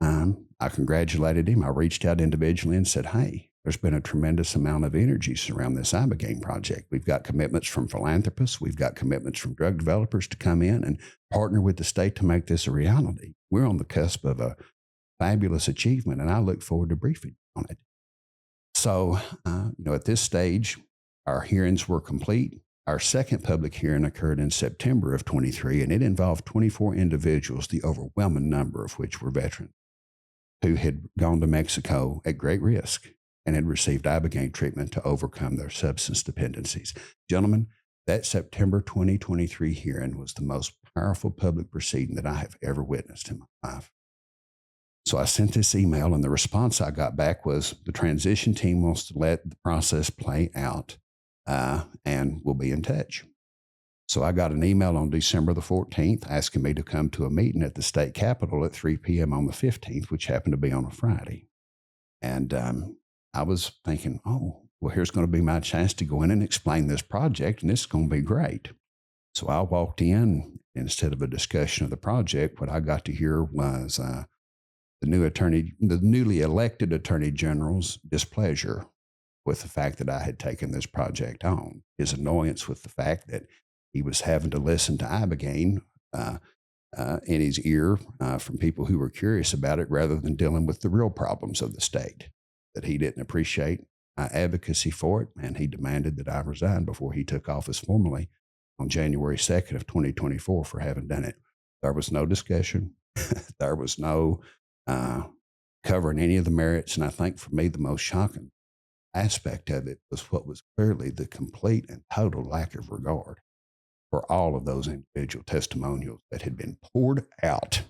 I congratulated him. I reached out individually and said, hey, there's been a tremendous amount of energy surround this Ibogaine project. We've got commitments from philanthropists. We've got commitments from drug developers to come in and partner with the state to make this a reality. We're on the cusp of a fabulous achievement, and I look forward to briefing on it. So, at this stage, our hearings were complete. Our second public hearing occurred in September of 23, and it involved 24 individuals, the overwhelming number of which were veterans, who had gone to Mexico at great risk and had received Ibogaine treatment to overcome their substance dependencies. Gentlemen, that September 2023 hearing was the most powerful public proceeding that I have ever witnessed in my life. So I sent this email, and the response I got back was the transition team wants to let the process play out, and we'll be in touch. So I got an email on December the 14th asking me to come to a meeting at the state capitol at 3 p.m. on the 15th, which happened to be on a Friday. And I was thinking, oh, well, here's going to be my chance to go in and explain this project, and this is going to be great. So I walked in. Instead of a discussion of the project, what I got to hear was the newly elected Attorney General's displeasure with the fact that I had taken this project on, his annoyance with the fact that he was having to listen to Ibogaine in his ear from people who were curious about it rather than dealing with the real problems of the state, that he didn't appreciate my advocacy for it, and he demanded that I resign before he took office formally on January 2nd of 2024 for having done it. There was no discussion. There was no covering any of the merits, and I think for me the most shocking aspect of it was what was clearly the complete and total lack of regard for all of those individual testimonials that had been poured out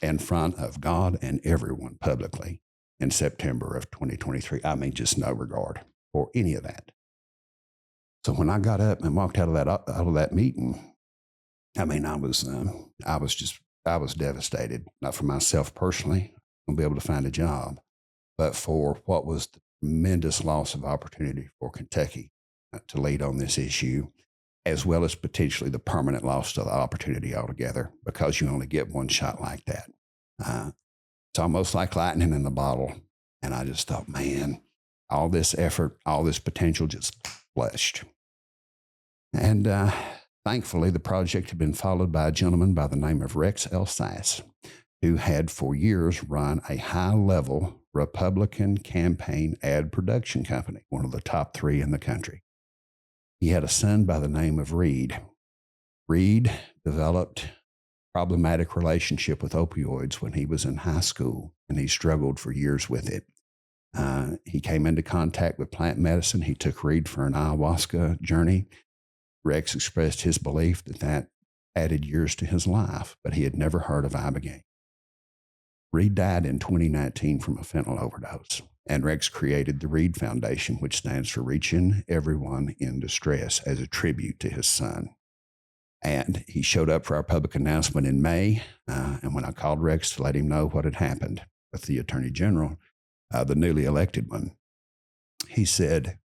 in front of God and everyone publicly in September of 2023. I mean, just no regard for any of that. So when I got up and walked out of that meeting, I mean, I was devastated, not for myself personally, I'm gonna be able to find a job, but for what was the tremendous loss of opportunity for Kentucky to lead on this issue, as well as potentially the permanent loss of the opportunity altogether, because you only get one shot like that. It's almost like lightning in the bottle. And I just thought, man, all this effort, all this potential just flushed. And thankfully, the project had been followed by a gentleman by the name of Rex Elsass, who had for years run a high-level Republican campaign ad production company, one of the top 3 in the country. He had a son by the name of Reed. Reed developed problematic relationship with opioids when he was in high school, and he struggled for years with it. He came into contact with plant medicine. He took Reed for an ayahuasca journey. Rex expressed his belief that added years to his life, but he had never heard of Ibogaine. Reed died in 2019 from a fentanyl overdose, and Rex created the Reed Foundation, which stands for Reaching Everyone in Distress, as a tribute to his son. And he showed up for our public announcement in May, and when I called Rex to let him know what had happened with the Attorney General, the newly elected one, he said,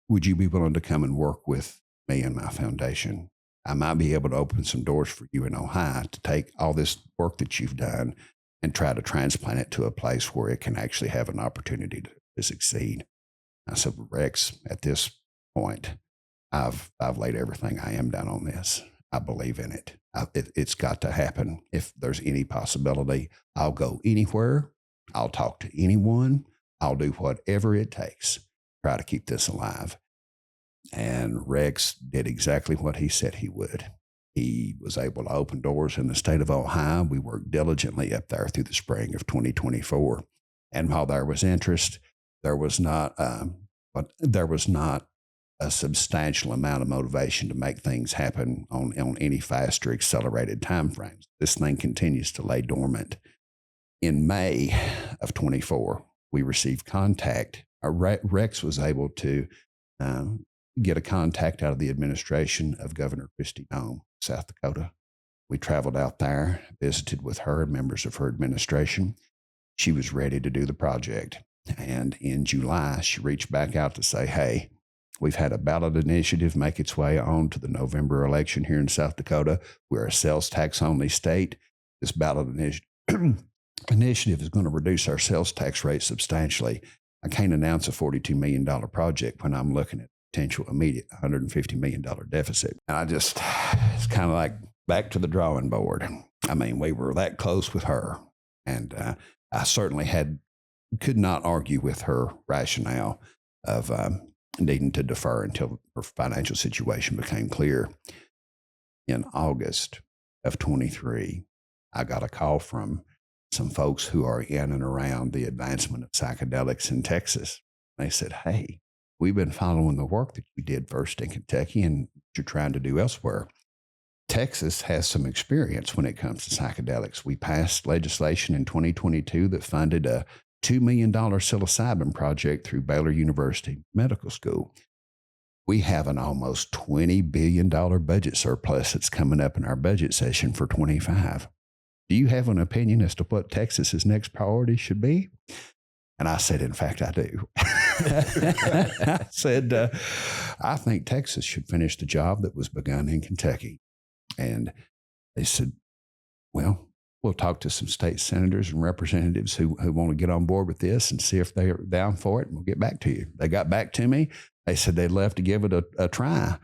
"Would you be willing to come and work with me and my foundation? I might be able to open some doors for you in Ohio to take all this work that you've done and try to transplant it to a place where it can actually have an opportunity to succeed." I said, "Rex, at this point, I've laid everything I am down on this. I believe in it. It's got to happen. If there's any possibility, I'll go anywhere. I'll talk to anyone. I'll do whatever it takes. Try to keep this alive." And Rex did exactly what he said he would. He was able to open doors in the state of Ohio. We worked diligently up there through the spring of 2024. And while there was interest, there was not a substantial amount of motivation to make things happen on any faster accelerated timeframes. This thing continues to lay dormant. In May of 24, we received contact. Rex was able to get a contact out of the administration of Governor Kristi Noem, South Dakota. We traveled out there, visited with her and members of her administration. She was ready to do the project. And in July, she reached back out to say, "Hey, we've had a ballot initiative make its way on to the November election here in South Dakota. We're a sales tax only state. This ballot initiative is going to reduce our sales tax rate substantially. I can't announce a $42 million project when I'm looking at potential immediate $150 million deficit." And it's kind of like back to the drawing board. I mean, we were that close with her. And I certainly could not argue with her rationale of needing to defer until her financial situation became clear. In August of 23, I got a call from some folks who are in and around the advancement of psychedelics in Texas. They said, "Hey, we've been following the work that you did first in Kentucky and you're trying to do elsewhere. Texas has some experience when it comes to psychedelics. We passed legislation in 2022 that funded a $2 million psilocybin project through Baylor University Medical School. We have an almost $20 billion budget surplus that's coming up in our budget session for 25. Do you have an opinion as to what Texas's next priority should be?" And I said, "In fact, I do." I said, "I think Texas should finish the job that was begun in Kentucky." And they said, "Well, we'll talk to some state senators and representatives who want to get on board with this and see if they're down for it, and we'll get back to you." They got back to me. They said they'd love to give it a try.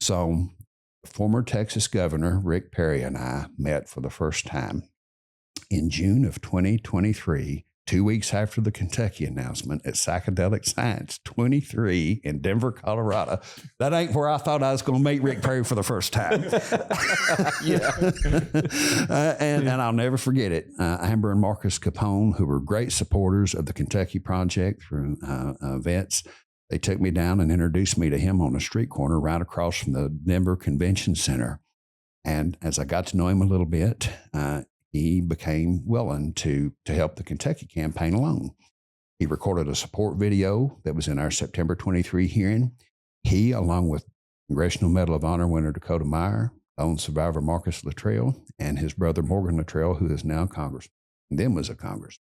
So former Texas Governor Rick Perry and I met for the first time in June of 2023, 2 weeks after the Kentucky announcement, at Psychedelic Science 23 in Denver, Colorado. That ain't where I thought I was going to meet Rick Perry for the first time. And I'll never forget it. Amber and Marcus Capone, who were great supporters of the Kentucky Project through events, they took me down and introduced me to him on a street corner right across from the Denver Convention Center. And as I got to know him a little bit, he became willing to help the Kentucky campaign along. He recorded a support video that was in our September 23 hearing. He, along with Congressional Medal of Honor winner Dakota Meyer, lone survivor Marcus Luttrell, and his brother Morgan Luttrell, who is now Congressman, and then was a Congressman.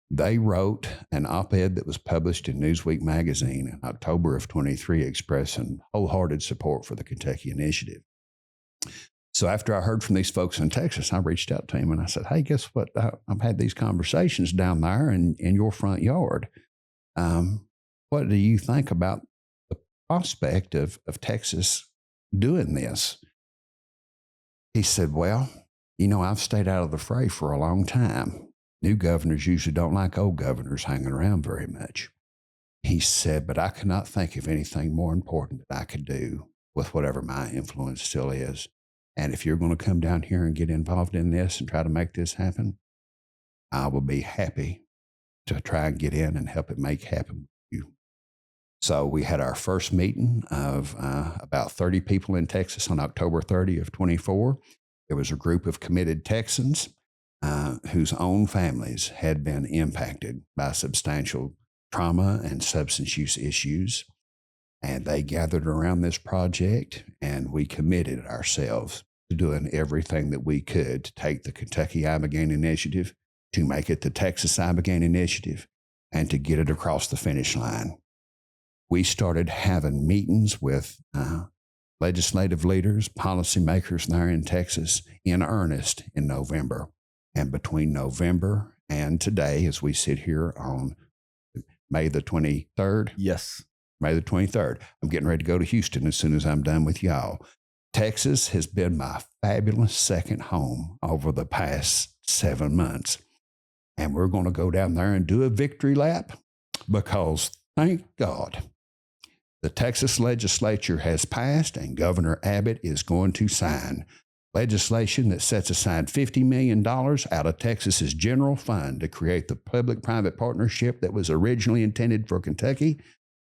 They wrote an op-ed that was published in Newsweek magazine in October of 23 expressing wholehearted support for the Kentucky initiative. So after I heard from these folks in Texas, I reached out to him and I said, "Hey, guess what? I've had these conversations down there in your front yard. What do you think about the prospect of Texas doing this?" He said, "Well, I've stayed out of the fray for a long time. New governors usually don't like old governors hanging around very much." He said, "But I cannot think of anything more important that I could do with whatever my influence still is And if you're going to come down here and get involved in this and try to make this happen, I will be happy to try and get in and help it make happen with you. So we had our first meeting of about 30 people in Texas on October 30 of 24. There was a group of committed Texans whose own families had been impacted by substantial trauma and substance use issues. And they gathered around this project, and we committed ourselves to doing everything that we could to take the Kentucky Ibogaine Initiative, to make it the Texas Ibogaine Initiative, and to get it across the finish line. We started having meetings with legislative leaders, policymakers there in Texas in earnest in November. And between November and today, as we sit here on May the 23rd. Yes. May the 23rd. I'm getting ready to go to Houston as soon as I'm done with y'all. Texas has been my fabulous second home over the past 7 months. And we're going to go down there and do a victory lap because, thank God, the Texas legislature has passed and Governor Abbott is going to sign legislation that sets aside $50 million out of Texas's general fund to create the public-private partnership that was originally intended for Kentucky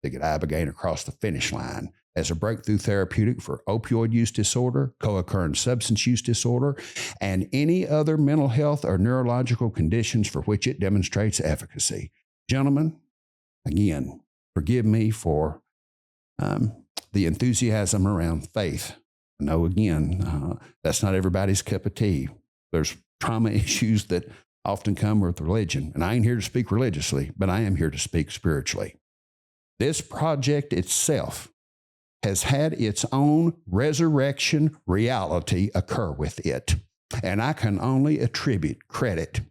to get Ibogaine across the finish line as a breakthrough therapeutic for opioid use disorder, co-occurring substance use disorder, and any other mental health or neurological conditions for which it demonstrates efficacy. Gentlemen, again, forgive me for the enthusiasm around faith. I know, again, that's not everybody's cup of tea. There's trauma issues that often come with religion, and I ain't here to speak religiously, but I am here to speak spiritually. This project itself has had its own resurrection reality occur with it. And I can only attribute credit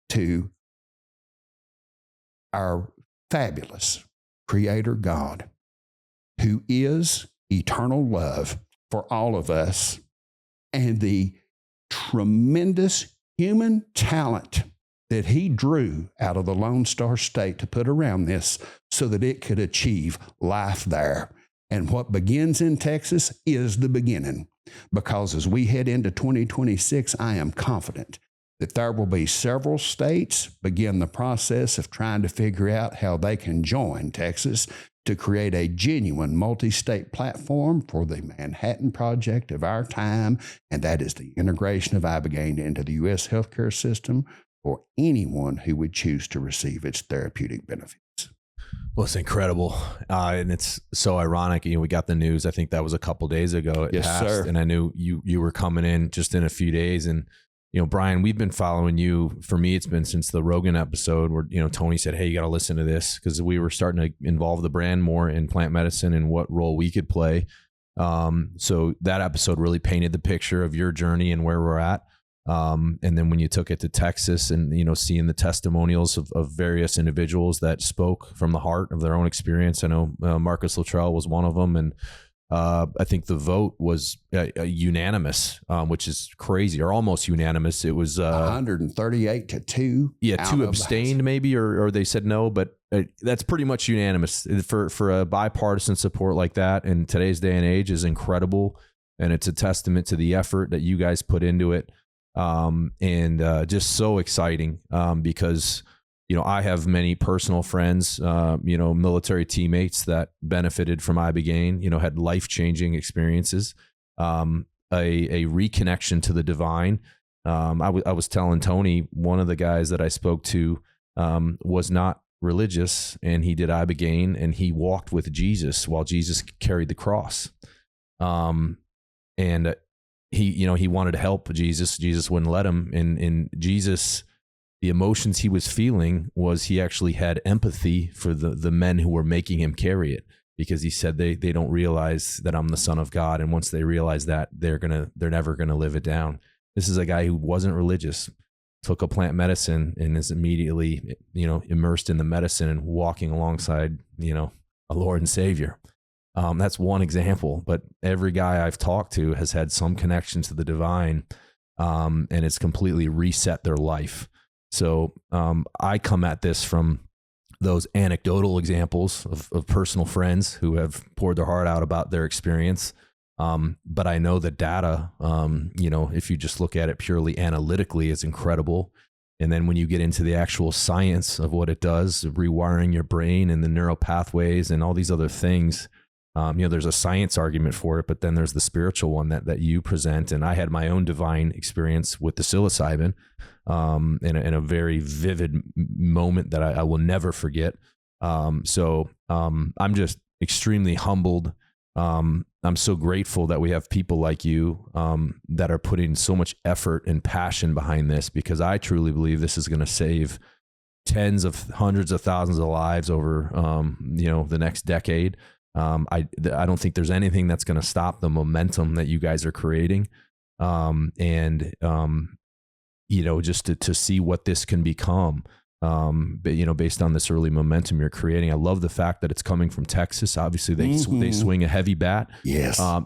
to our fabulous Creator God, who is eternal love for all of us, and the tremendous human talent that he drew out of the Lone Star State to put around this so that it could achieve life there. And what begins in Texas is the beginning, because as we head into 2026, I am confident that there will be several states begin the process of trying to figure out how they can join Texas to create a genuine multi-state platform for the Manhattan Project of our time, and that is the integration of Ibogaine into the U.S. healthcare system for anyone who would choose to receive its therapeutic benefits. Well, it's incredible. And it's so ironic. We got the news, I think that was a couple days ago. It yes, passed, sir. And I knew you were coming in just in a few days. And, Bryan, we've been following you. For me, it's been since the Rogan episode where, Tony said, hey, you got to listen to this, because we were starting to involve the brand more in plant medicine and what role we could play. So that episode really painted the picture of your journey and where we're at. And then when you took it to Texas and, seeing the testimonials of various individuals that spoke from the heart of their own experience. I know Marcus Luttrell was one of them. And I think the vote was unanimous, which is crazy, or almost unanimous. It was 138 to 2. Yeah, 2 abstained maybe, or they said no, but that's pretty much unanimous for a bipartisan support like that in today's day and age is incredible. And it's a testament to the effort that you guys put into it. And just so exciting because, I have many personal friends, military teammates that benefited from Ibogaine, had life-changing experiences, a reconnection to the divine. I was telling Tony, one of the guys that I spoke to was not religious, and he did Ibogaine, and he walked with Jesus while Jesus carried the cross. And he wanted to help Jesus. Jesus wouldn't let him. And Jesus, the emotions he was feeling was he actually had empathy for the men who were making him carry it, because he said they don't realize that I'm the Son of God. And once they realize that, they're never going to live it down. This is a guy who wasn't religious, took a plant medicine, and is immediately, immersed in the medicine and walking alongside, a Lord and Savior. That's one example, but every guy I've talked to has had some connection to the divine, and it's completely reset their life. So I come at this from those anecdotal examples of personal friends who have poured their heart out about their experience. But I know the data, if you just look at it purely analytically, is incredible. And then when you get into the actual science of what it does, rewiring your brain and the neural pathways and all these other things, there's a science argument for it, but then there's the spiritual one that you present. And I had my own divine experience with the psilocybin in a very vivid moment that I will never forget. So I'm just extremely humbled. I'm so grateful that we have people like you that are putting so much effort and passion behind this, because I truly believe this is going to save tens of hundreds of thousands of lives over the next decade. I don't think there's anything that's going to stop the momentum that you guys are creating, just to see what this can become. Based on this early momentum you're creating. I love the fact that it's coming from Texas. Obviously they swing a heavy bat. Yes. I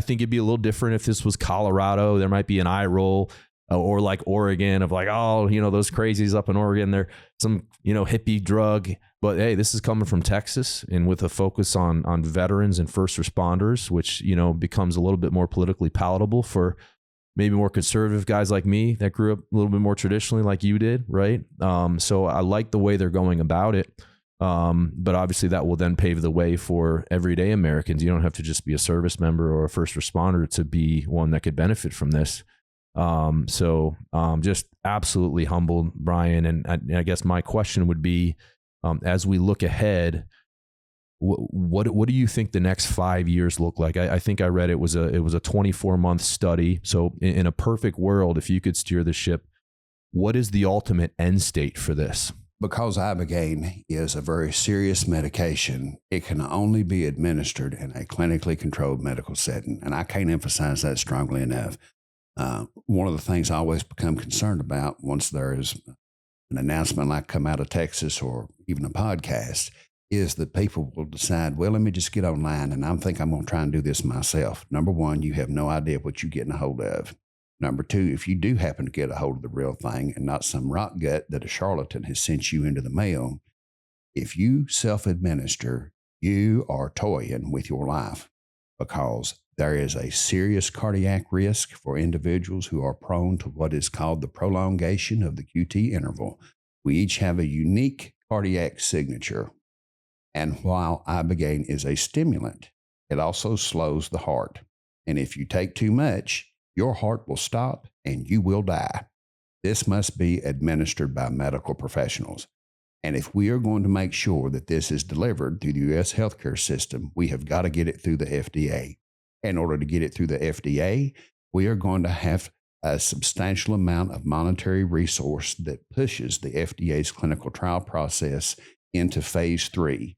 think it'd be a little different if this was Colorado. There might be an eye roll, or like Oregon of like, those crazies up in Oregon, they're some, hippie drug. But hey, this is coming from Texas, and with a focus on veterans and first responders, which, becomes a little bit more politically palatable for maybe more conservative guys like me that grew up a little bit more traditionally like you did, right? So I like the way they're going about it. But obviously that will then pave the way for everyday Americans. You don't have to just be a service member or a first responder to be one that could benefit from this. Just absolutely humbled, Bryan. And I guess my question would be, as we look ahead, what do you think the next 5 years look like? I think I read it was a 24-month study. So in a perfect world, if you could steer the ship, what is the ultimate end state for this? Because Ibogaine is a very serious medication, it can only be administered in a clinically controlled medical setting. And I can't emphasize that strongly enough. One of the things I always become concerned about once there is an announcement like come out of Texas or even a podcast is that people will decide, well, let me just get online and I think I'm going to try and do this myself. Number one, you have no idea what you're getting a hold of. Number two, if you do happen to get a hold of the real thing and not some rock gut that a charlatan has sent you into the mail, if you self-administer, you are toying with your life, because there is a serious cardiac risk for individuals who are prone to what is called the prolongation of the QT interval. We each have a unique cardiac signature. And while Ibogaine is a stimulant, it also slows the heart. And if you take too much, your heart will stop and you will die. This must be administered by medical professionals. And if we are going to make sure that this is delivered through the U.S. healthcare system, we have got to get it through the FDA. In order to get it through the FDA, we are going to have a substantial amount of monetary resource that pushes the FDA's clinical trial process into phase 3.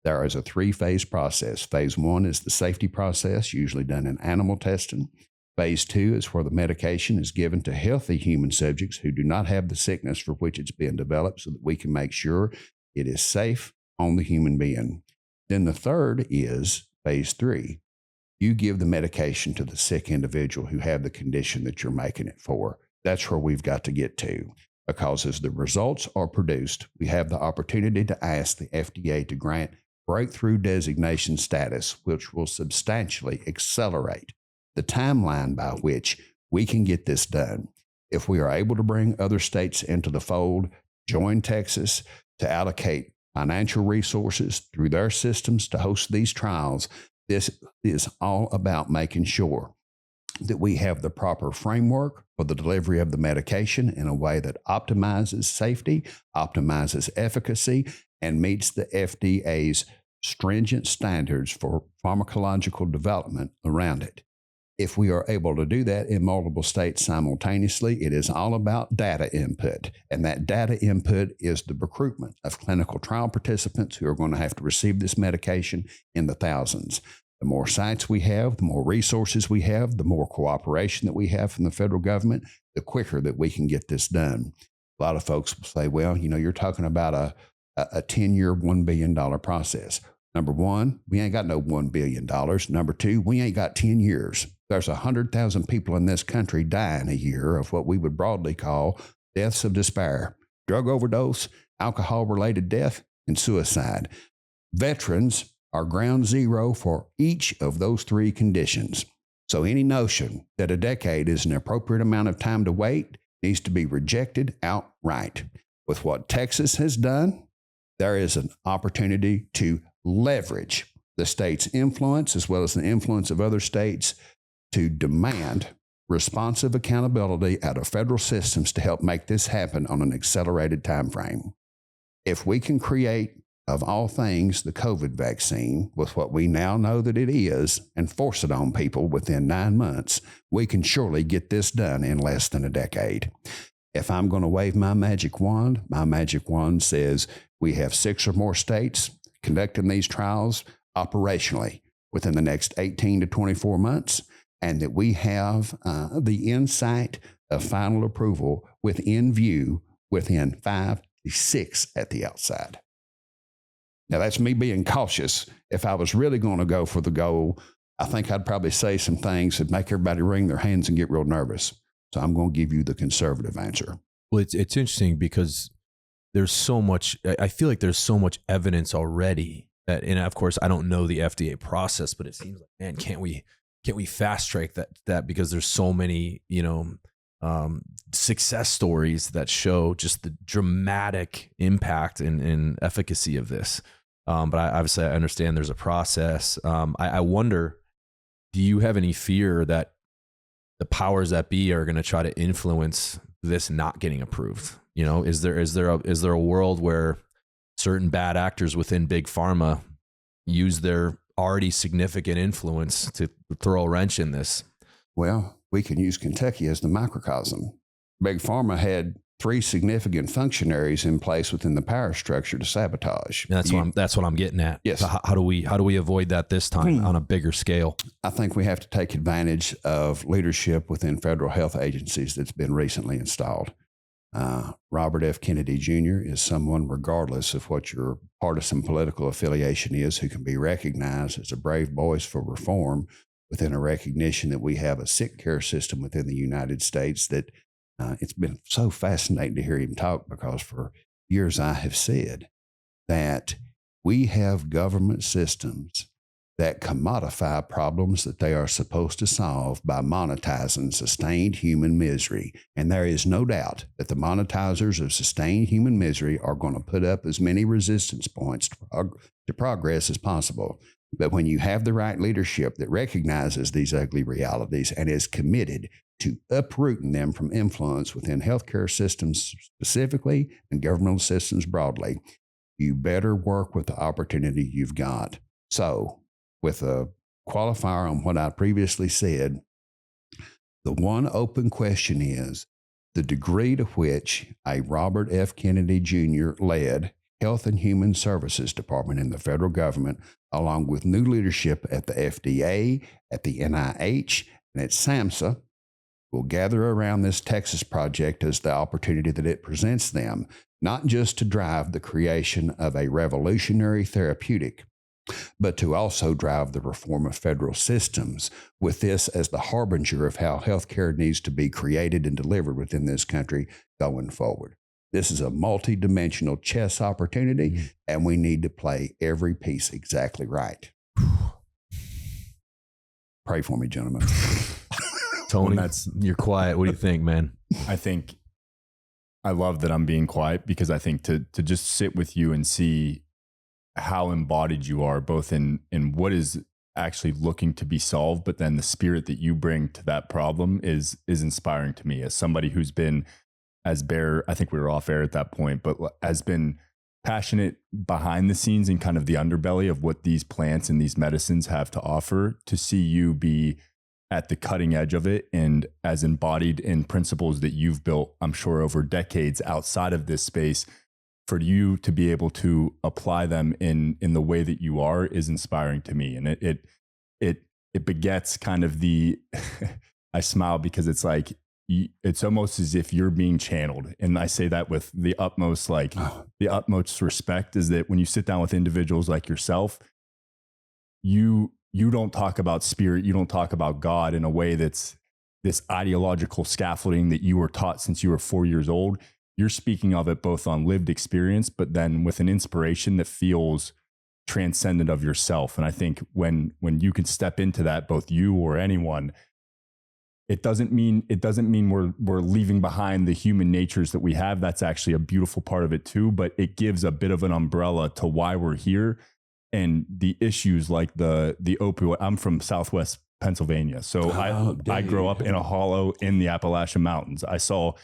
There is a 3-phase process. Phase 1 is the safety process, usually done in animal testing. Phase 2 is where the medication is given to healthy human subjects who do not have the sickness for which it's been developed, so that we can make sure it is safe on the human being. Then the third is phase 3. You give the medication to the sick individual who have the condition that you're making it for. That's where we've got to get to, because as the results are produced, we have the opportunity to ask the FDA to grant breakthrough designation status, which will substantially accelerate the timeline by which we can get this done. If we are able to bring other states into the fold, join Texas to allocate financial resources through their systems to host these trials, this is all about making sure that we have the proper framework for the delivery of the medication in a way that optimizes safety, optimizes efficacy, and meets the FDA's stringent standards for pharmacological development around it. If we are able to do that in multiple states simultaneously, it is all about data input. And that data input is the recruitment of clinical trial participants who are going to have to receive this medication in the thousands. The more sites we have, the more resources we have, the more cooperation that we have from the federal government, the quicker that we can get this done. A lot of folks will say, well, you're talking about a 10-year, $1 billion process. Number one, we ain't got no $1 billion. Number two, we ain't got 10 years. There's 100,000 people in this country dying a year of what we would broadly call deaths of despair, drug overdose, alcohol-related death, and suicide. Veterans are ground zero for each of those 3 conditions. So any notion that a decade is an appropriate amount of time to wait needs to be rejected outright. With what Texas has done, there is an opportunity to leverage the state's influence as well as the influence of other states to demand responsive accountability out of federal systems to help make this happen on an accelerated time frame. If we can create, of all things, the COVID vaccine with what we now know that it is and force it on people within 9 months, we can surely get this done in less than a decade. If I'm going to wave my magic wand says we have 6 or more states conducting these trials operationally within the next 18 to 24 months, and that we have the insight of final approval within view within 5 to 6 at the outside. Now, that's me being cautious. If I was really going to go for the goal, I think I'd probably say some things that make everybody wring their hands and get real nervous. So I'm going to give you the conservative answer. Well, it's interesting because there's so much, I feel like there's so much evidence already that, and of course, I don't know the FDA process, but it seems like, man, can't we fast track that because there's so many, success stories that show just the dramatic impact and efficacy of this. But obviously I understand there's a process. I wonder, do you have any fear that the powers that be are going to try to influence this not getting approved? Is there a world where certain bad actors within big pharma use their already significant influence to throw a wrench in this? Well, we can use Kentucky as the microcosm. Big Pharma had 3 significant functionaries in place within the power structure to sabotage. That's what I'm getting at. Yes. So how do we avoid that this time on a bigger scale? I think we have to take advantage of leadership within federal health agencies that's been recently installed. Robert F. Kennedy Jr. is someone, regardless of what your partisan political affiliation is, who can be recognized as a brave voice for reform within a recognition that we have a sick care system within the United States that it's been so fascinating to hear him talk, because for years I have said that we have government systems that commodify problems that they are supposed to solve by monetizing sustained human misery. And there is no doubt that the monetizers of sustained human misery are going to put up as many resistance points to progress as possible. But when you have the right leadership that recognizes these ugly realities and is committed to uprooting them from influence within healthcare systems specifically and governmental systems broadly, you better work with the opportunity you've got. So, with a qualifier on what I previously said, the one open question is the degree to which a Robert F. Kennedy Jr. led Health and Human Services Department in the federal government, along with new leadership at the FDA, at the NIH, and at SAMHSA, will gather around this Texas project as the opportunity that it presents them, not just to drive the creation of a revolutionary therapeutic, but to also drive the reform of federal systems, with this as the harbinger of how healthcare needs to be created and delivered within this country going forward. This is a multi-dimensional chess opportunity, and we need to play every piece exactly right. Pray for me, gentlemen. Tony, you're quiet. What do you think, man? I think I love that I'm being quiet, because I think to just sit with you and see how embodied you are, both in what is actually looking to be solved, but then the spirit that you bring to that problem is inspiring to me as somebody who's been, as Bear, I think we were off air at that point, but has been passionate behind the scenes in kind of the underbelly of what these plants and these medicines have to offer. To see you be at the cutting edge of it and as embodied in principles that you've built, I'm sure, over decades outside of this space, for you to be able to apply them in the way that you are is inspiring to me. And it begets kind of the, I smile because it's like, it's almost as if you're being channeled. And I say that with the utmost, the utmost respect, is that when you sit down with individuals like yourself, you don't talk about spirit, you don't talk about God in a way that's this ideological scaffolding that you were taught since you were 4 years old. You're speaking of it both on lived experience, but then with an inspiration that feels transcendent of yourself. And I think when you can step into that, both you or anyone, it doesn't mean we're leaving behind the human natures that we have. That's actually a beautiful part of it too, but it gives a bit of an umbrella to why we're here and the issues like the opioid. I'm from Southwest Pennsylvania, so I grew up in a hollow in the Appalachian Mountains. I saw,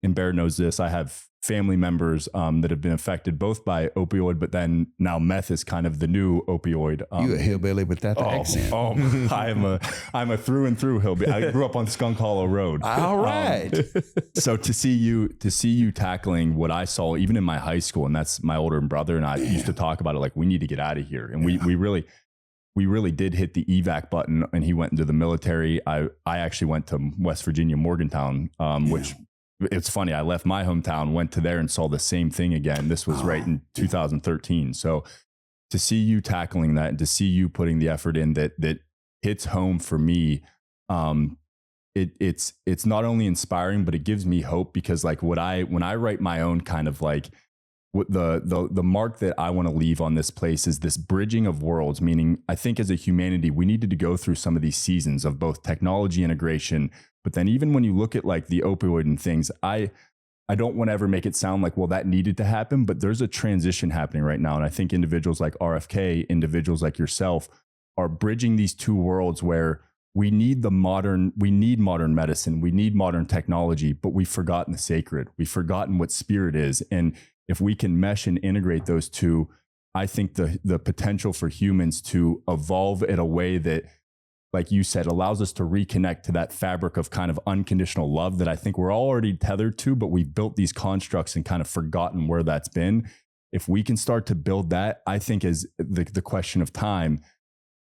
and Bear knows this, I have family members that have been affected both by opioid, but then now meth is kind of the new opioid. You a hillbilly with that accent. I'm a through and through hillbilly. I grew up on Skunk Hollow Road. All right. So to see you tackling what I saw even in my high school, and that's my older brother and I used to talk about it, like we need to get out of here. And we really did hit the evac button, and he went into the military. I actually went to West Virginia, Morgantown, which it's funny. I left my hometown, went to there and saw the same thing again. This was right in 2013. So to see you tackling that and to see you putting the effort in that hits home for me, it's not only inspiring, but it gives me hope, because like when I write my own kind of like, what the mark that I want to leave on this place is this bridging of worlds, meaning I think as a humanity, we needed to go through some of these seasons of both technology integration, but then even when you look at like the opioid and things, I don't want to ever make it sound like, well, that needed to happen, but there's a transition happening right now. And I think individuals like RFK, individuals like yourself are bridging these two worlds where we need modern medicine, we need modern technology, but we've forgotten the sacred. We've forgotten what spirit is. And if we can mesh and integrate those two, I think the potential for humans to evolve in a way that, like you said, allows us to reconnect to that fabric of kind of unconditional love that I think we're all already tethered to, but we've built these constructs and kind of forgotten where that's been. If we can start to build that, I think is the question of time,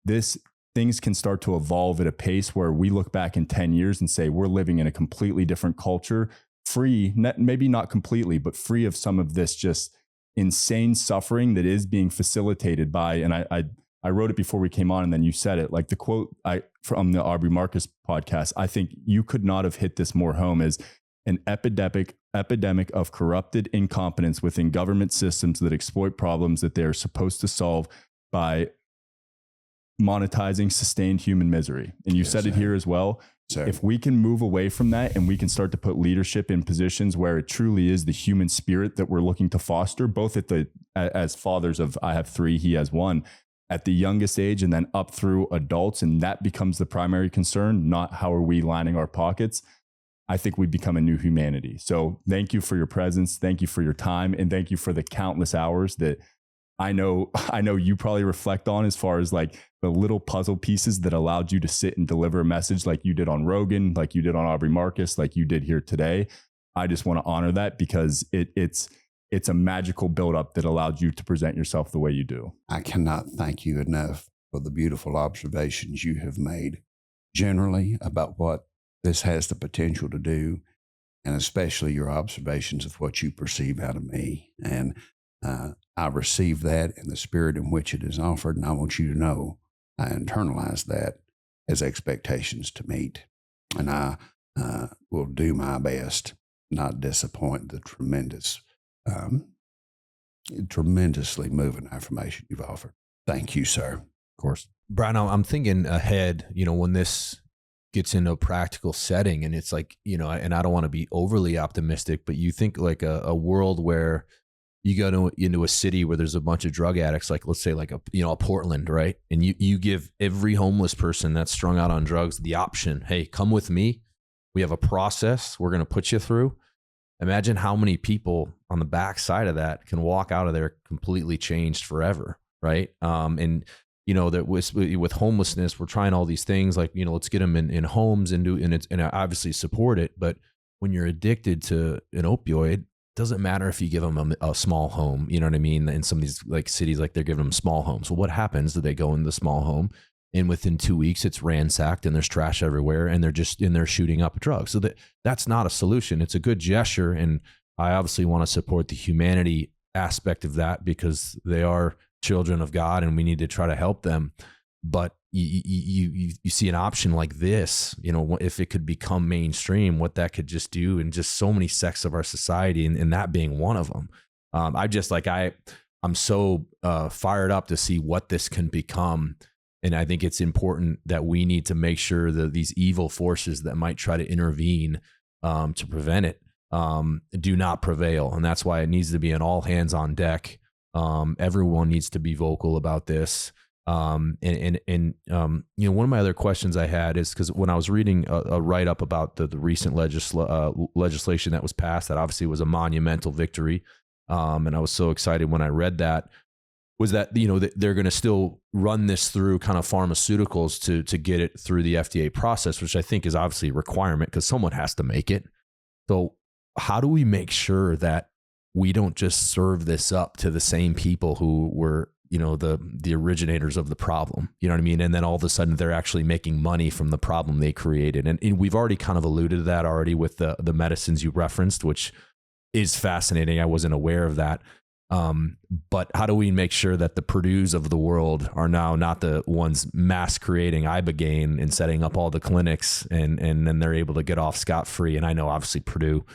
things can start to evolve at a pace where we look back in 10 years and say, we're living in a completely different culture, free, maybe not completely, but free of some of this just insane suffering that is being facilitated by, and I wrote it before we came on, and then you said it, like the quote from the Aubrey Marcus podcast, I think you could not have hit this more home, as an epidemic of corrupted incompetence within government systems that exploit problems that they are supposed to solve by monetizing sustained human misery. And you said it here as well. Sir. If we can move away from that and we can start to put leadership in positions where it truly is the human spirit that we're looking to foster, both as fathers of, I have 3, he has 1, at the youngest age, and then up through adults, and that becomes the primary concern, not how are we lining our pockets, I think we become a new humanity. So thank you for your presence. Thank you for your time. And thank you for the countless hours that I know you probably reflect on, as far as like the little puzzle pieces that allowed you to sit and deliver a message like you did on Rogan, like you did on Aubrey Marcus, like you did here today. I just want to honor that, because it's a magical buildup that allowed you to present yourself the way you do. I cannot thank you enough for the beautiful observations you have made generally about what this has the potential to do, and especially your observations of what you perceive out of me. And I receive that in the spirit in which it is offered, and I want you to know I internalize that as expectations to meet. And I will do my best not disappoint the tremendously moving affirmation you've offered. Thank you, sir. Of course. Bryan, I'm thinking ahead, when this gets into a practical setting, and it's like, and I don't want to be overly optimistic, but you think like a world where you go into a city where there's a bunch of drug addicts, like let's say like a Portland, right? And you give every homeless person that's strung out on drugs the option, hey, come with me. We have a process we're going to put you through. Imagine how many people on the backside of that can walk out of there completely changed forever, right? And that with homelessness, we're trying all these things, like let's get them in homes and obviously support it. But when you're addicted to an opioid, doesn't matter if you give them a small home, you know what I mean? In some of these like cities, like they're giving them small homes. Well, what happens? Do they go in the small home, and within 2 weeks it's ransacked and there's trash everywhere, and they're just in there shooting up drugs? So that's not a solution. It's a good gesture. And I obviously want to support the humanity aspect of that, because they are children of God and we need to try to help them. But you see an option like this, if it could become mainstream, what that could just do in just so many sects of our society, and that being one of them. I'm so fired up to see what this can become. And I think it's important that we need to make sure that these evil forces that might try to intervene to prevent it do not prevail. And that's why it needs to be an all hands on deck. Everyone needs to be vocal about this. One of my other questions I had is because when I was reading a write up about the recent legislation that was passed, that obviously was a monumental victory. And I was so excited when I read that, was that, they're going to still run this through kind of pharmaceuticals to get it through the FDA process, which I think is obviously a requirement because someone has to make it. So how do we make sure that we don't just serve this up to the same people who were, the originators of the problem, you know what I mean? And then all of a sudden they're actually making money from the problem they created. And we've already kind of alluded to that already with the medicines you referenced, which is fascinating. I wasn't aware of that. But how do we make sure that the Purdue's of the world are now not the ones mass creating Ibogaine and setting up all the clinics and then they're able to get off scot-free? And I know obviously Purdue,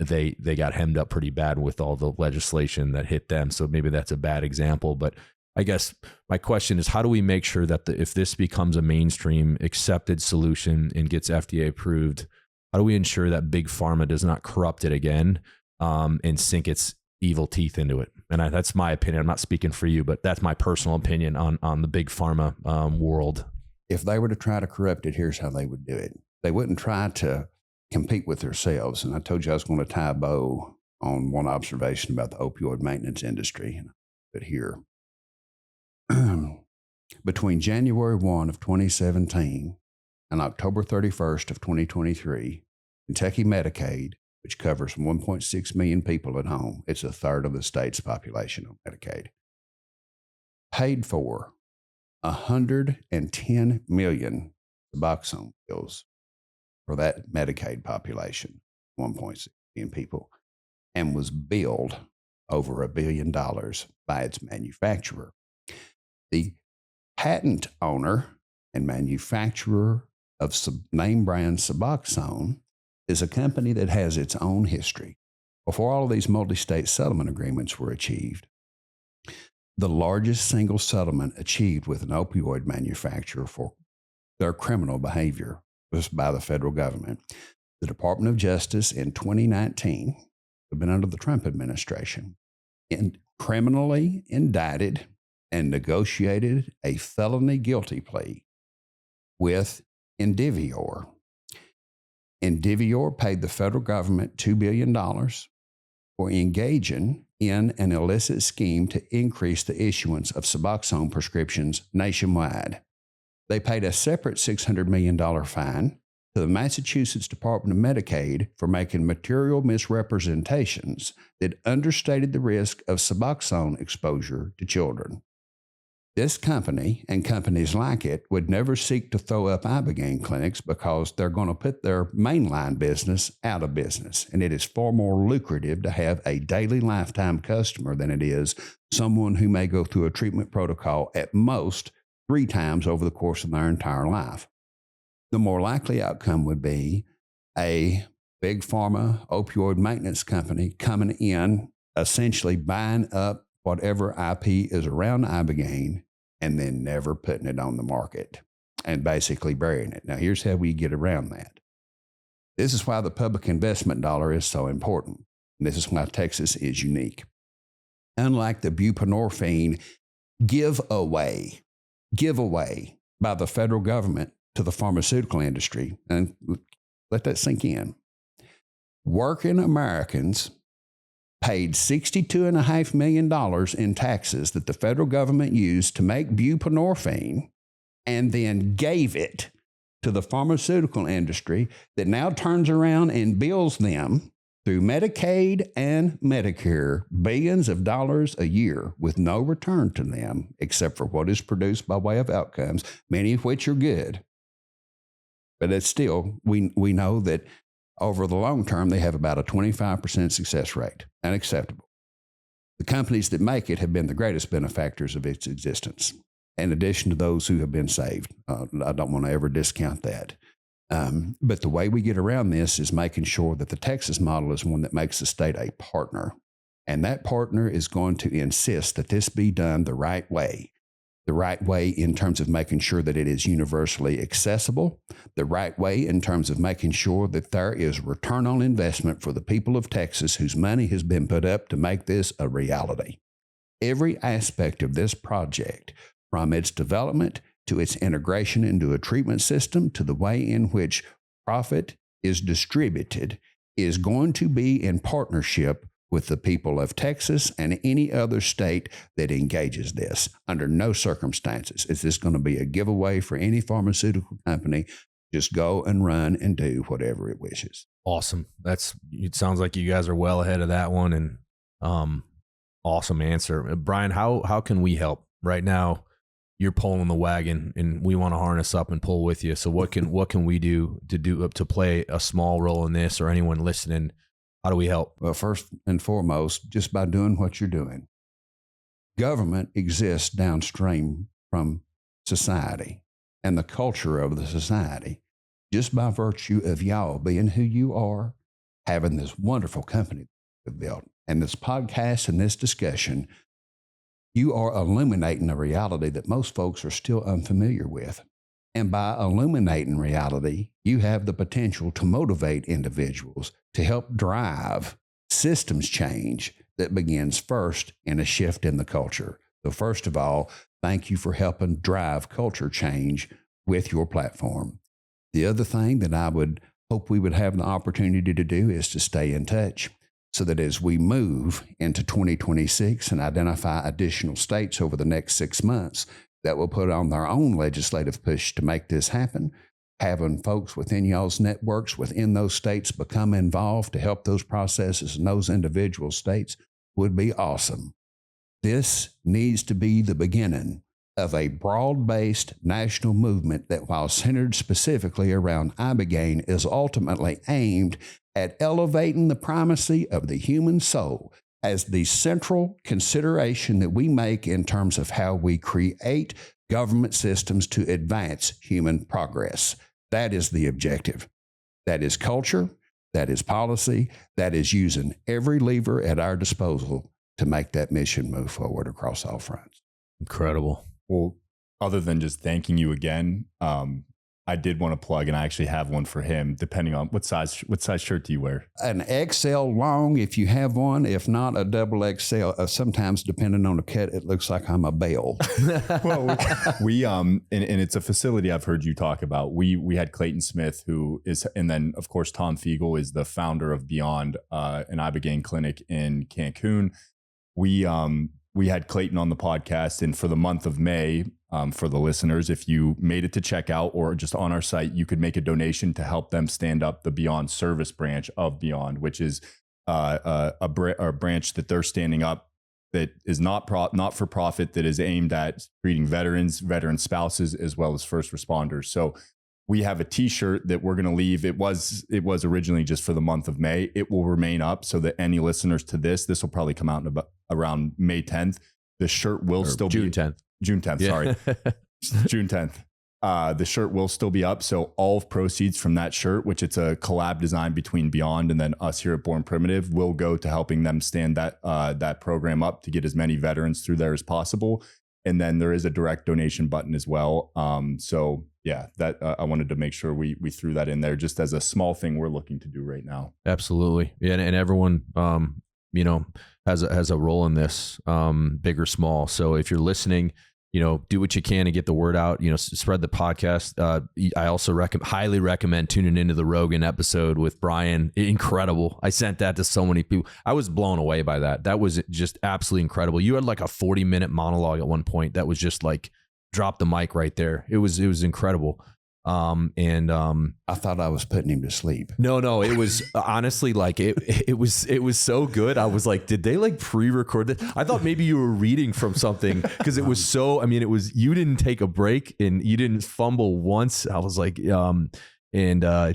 they got hemmed up pretty bad with all the legislation that hit them. So maybe that's a bad example. But I guess my question is, how do we make sure that if this becomes a mainstream accepted solution and gets FDA approved, how do we ensure that big pharma does not corrupt it again and sink its evil teeth into it? And that's my opinion. I'm not speaking for you, but that's my personal opinion on the big pharma world. If they were to try to corrupt it, here's how they would do it. They wouldn't try to compete with themselves. And I told you I was going to tie a bow on one observation about the opioid maintenance industry. But here, between January 1 of 2017 and October 31st of 2023, Kentucky Medicaid, which covers 1.6 million people at home, it's a third of the state's population on Medicaid, paid for 110 million Suboxone pills for that Medicaid population, 1.6 million people, and was billed over $1 billion by its manufacturer. The patent owner and manufacturer of name brand Suboxone is a company that has its own history. Before all of these multi-state settlement agreements were achieved, the largest single settlement achieved with an opioid manufacturer for their criminal behavior was by the federal government. The Department of Justice in 2019, had been under the Trump administration, criminally indicted and negotiated a felony guilty plea with Indivior. Indivior paid the federal government $2 billion for engaging in an illicit scheme to increase the issuance of Suboxone prescriptions nationwide. They paid a separate $600 million fine to the Massachusetts Department of Medicaid for making material misrepresentations that understated the risk of Suboxone exposure to children. This company and companies like it would never seek to throw up Ibogaine clinics because they're going to put their mainline business out of business. And it is far more lucrative to have a daily lifetime customer than it is someone who may go through a treatment protocol at most 3 times over the course of their entire life. The more likely outcome would be a big pharma opioid maintenance company coming in, essentially buying up whatever IP is around Ibogaine and then never putting it on the market and basically burying it. Now, here's how we get around that. This is why the public investment dollar is so important. And this is why Texas is unique. Unlike the buprenorphine giveaway by the federal government to the pharmaceutical industry, and let that sink in. Working Americans paid $62.5 million in taxes that the federal government used to make buprenorphine and then gave it to the pharmaceutical industry that now turns around and bills them through Medicaid and Medicare billions of dollars a year with no return to them except for what is produced by way of outcomes, many of which are good. But it's still, we know that over the long term, they have about a 25% success rate, unacceptable. The companies that make it have been the greatest benefactors of its existence, in addition to those who have been saved. I don't want to ever discount that. But the way we get around this is making sure that the Texas model is one that makes the state a partner And that partner is going to insist that this be done the right way in terms of making sure that it is universally accessible, the right way in terms of making sure that there is return on investment for the people of Texas whose money has been put up to make this a reality. Every aspect of this project, from its development to its integration into a treatment system to the way in which profit is distributed, is going to be in partnership with the people of Texas and any other state that engages this. Under no circumstances is this going to be a giveaway for any pharmaceutical company. Just go and run and do whatever it wishes. Awesome. It sounds like you guys are well ahead of that one, and awesome answer. Bryan, how can we help? Right now, you're pulling the wagon and we want to harness up and pull with you. So what can we do to play a small role in this, or anyone listening? How do we help? Well, first and foremost, just by doing what you're doing. Government exists downstream from society and the culture of the society. Just by virtue of y'all being who you are, having this wonderful company we've built, and this podcast and this discussion, you are illuminating a reality that most folks are still unfamiliar with. And by illuminating reality, you have the potential to motivate individuals to help drive systems change that begins first in a shift in the culture. So first of all, thank you for helping drive culture change with your platform. The other thing that I would hope we would have the opportunity to do is to stay in touch, so that as we move into 2026 and identify additional states over the next 6 months that will put on their own legislative push to make this happen, having folks within y'all's networks within those states become involved to help those processes in those individual states would be awesome. This needs to be the beginning of a broad-based national movement that, while centered specifically around Ibogaine, is ultimately aimed at elevating the primacy of the human soul as the central consideration that we make in terms of how we create government systems to advance human progress. That is the objective. That is culture, that is policy, that is using every lever at our disposal to make that mission move forward across all fronts. Incredible. Well, other than just thanking you again, I did want to plug, and I actually have one for him, depending on what size shirt do you wear? An XL long, if you have one. If not, a double XL. Sometimes, depending on the cut, it looks like I'm a bale. Well, we and it's a facility I've heard you talk about. We had Clayton Smith, who is, and then of course Tom Fiegel is the founder of Beyond, an Ibogaine clinic in Cancun. We had Clayton on the podcast, and for the month of May, for the listeners, if you made it to checkout or just on our site, you could make a donation to help them stand up the Beyond service branch of Beyond, which is a branch that they're standing up that is not for profit, that is aimed at treating veterans, veteran spouses, as well as first responders. So we have a T-shirt that we're going to leave. It was originally just for the month of May. It will remain up so that any listeners to this will probably come out in around May 10th. The shirt will still June be 10th. June 10th. Yeah. Sorry, June 10th. The shirt will still be up. So all proceeds from that shirt, which it's a collab design between Beyond and then us here at Born Primitive, will go to helping them stand that program up to get as many veterans through there as possible. And then there is a direct donation button as well. So yeah, that I wanted to make sure we threw that in there just as a small thing we're looking to do right now. Absolutely. Yeah. And everyone, has a role in this, big or small. So if you're listening, do what you can to get the word out, spread the podcast. I also highly recommend tuning into the Rogan episode with Bryan. Incredible. I sent that to so many people. I was blown away by that. That was just absolutely incredible. You had like a 40-minute monologue at one point that was just like, drop the mic right there. It was incredible. I thought I was putting him to sleep. No, it was honestly like it was so good. I was like, did they like pre-record this? I thought maybe you were reading from something because it was so, you didn't take a break and you didn't fumble once. I was like,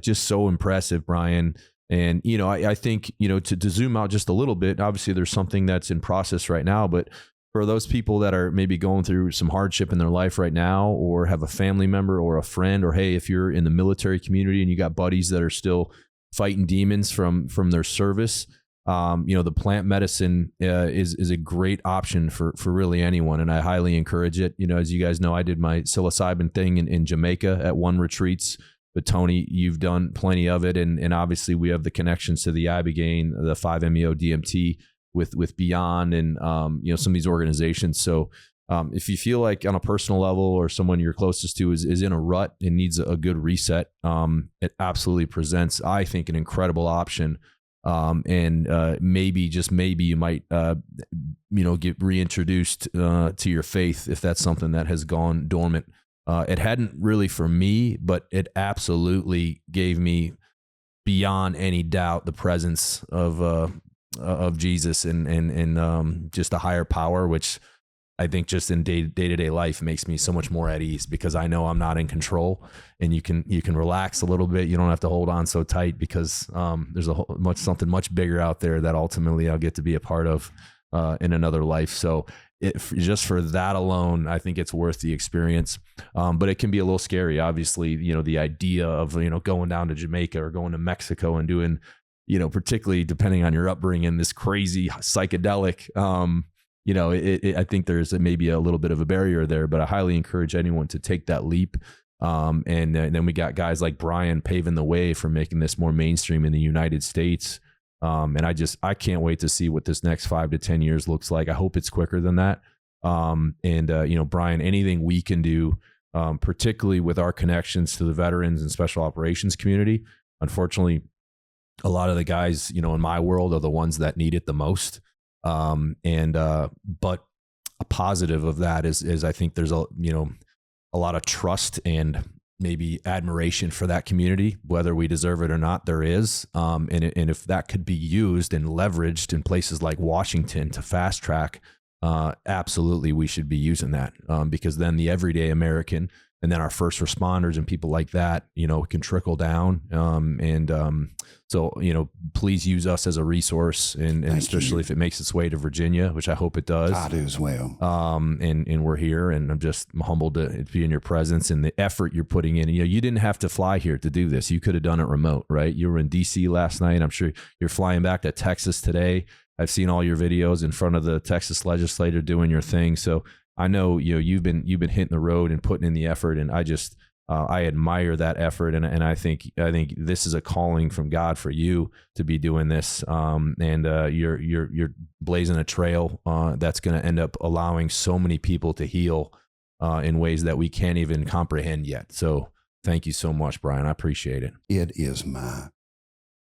just so impressive, Bryan. And, I think, to zoom out just a little bit, obviously there's something that's in process right now, but for those people that are maybe going through some hardship in their life right now, or have a family member or a friend, or hey, if you're in the military community and you got buddies that are still fighting demons from their service, The plant medicine is a great option for really anyone, and I highly encourage it. As you guys know, I did my psilocybin thing in Jamaica at one retreats. But Tony, you've done plenty of it, and obviously we have the connections to the Ibogaine, the 5-MeO DMT with Beyond, and some of these organizations. So if you feel like on a personal level or someone you're closest to is in a rut and needs a good reset, it absolutely presents, I think, an incredible option. Maybe, just maybe, you might get reintroduced to your faith if that's something that has gone dormant. It hadn't really for me, but it absolutely gave me, beyond any doubt, the presence of Jesus and just a higher power, which I think just in day-to-day life makes me so much more at ease, because I know I'm not in control, and you can relax a little bit. You don't have to hold on so tight, because there's something much bigger out there that ultimately I'll get to be a part of in another life. So just for that alone, I think it's worth the experience. But it can be a little scary, obviously, the idea of, going down to Jamaica or going to Mexico and doing, particularly depending on your upbringing, this crazy psychedelic, I think there's maybe a little bit of a barrier there, but I highly encourage anyone to take that leap. And then we got guys like Bryan paving the way for making this more mainstream in the United States. And I can't wait to see what this next 5 to 10 years looks like. I hope it's quicker than that. Bryan, anything we can do, particularly with our connections to the veterans and special operations community. Unfortunately, a lot of the guys, in my world are the ones that need it the most. But a positive of that is I think there's a lot of trust and maybe admiration for that community, whether we deserve it or not. There is, and if that could be used and leveraged in places like Washington to fast track, absolutely we should be using that, because then the everyday American and then our first responders and people like that, can trickle down. So, please use us as a resource, and especially if it makes its way to Virginia, which I hope it does. I do as well. And we're here, and I'm just humbled to be in your presence and the effort you're putting in. You didn't have to fly here to do this. You could have done it remote, right? You were in DC last night. I'm sure you're flying back to Texas today. I've seen all your videos in front of the Texas legislator doing your thing. So I know, you've been hitting the road and putting in the effort, and I admire that effort, and I think this is a calling from God for you to be doing this, and you're blazing a trail that's going to end up allowing so many people to heal in ways that we can't even comprehend yet. So thank you so much, Bryan. I appreciate it. It is my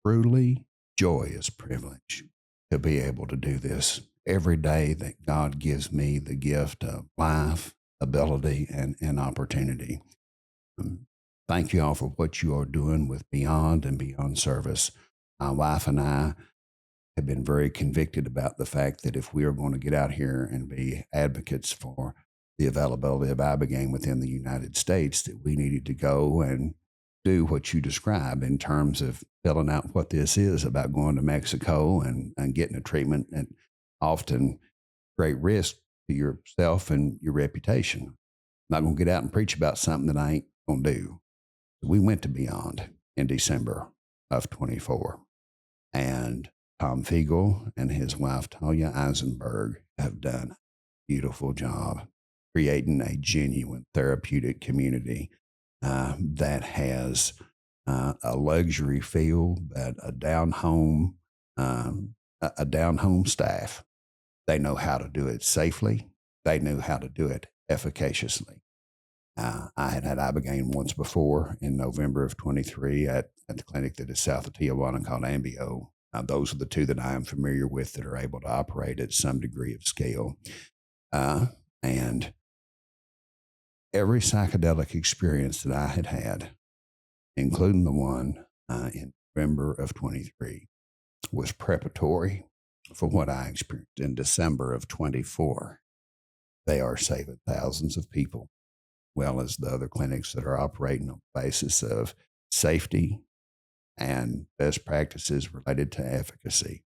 truly joyous privilege to be able to do this every day that God gives me the gift of life, ability, and opportunity. Thank you all for what you are doing with Beyond and Beyond Service. My wife and I have been very convicted about the fact that if we are going to get out here and be advocates for the availability of Ibogaine within the United States, that we needed to go and do what you described in terms of filling out what this is about going to Mexico and getting a treatment at often great risk to yourself and your reputation. I'm not going to get out and preach about something that I ain't going to do. We went to Beyond in December of 24, and Tom Fiegel and his wife, Talia Eisenberg, have done a beautiful job creating a genuine therapeutic community that has a luxury feel, but a down-home staff. They know how to do it safely. They know how to do it efficaciously. I had Ibogaine once before in November of 23 at the clinic that is south of Tijuana called Ambio. Those are the two that I am familiar with that are able to operate at some degree of scale. And every psychedelic experience that I had had, including the one in November of 23, was preparatory for what I experienced in December of 24. They are saving thousands of people, well as the other clinics that are operating on the basis of safety and best practices related to efficacy.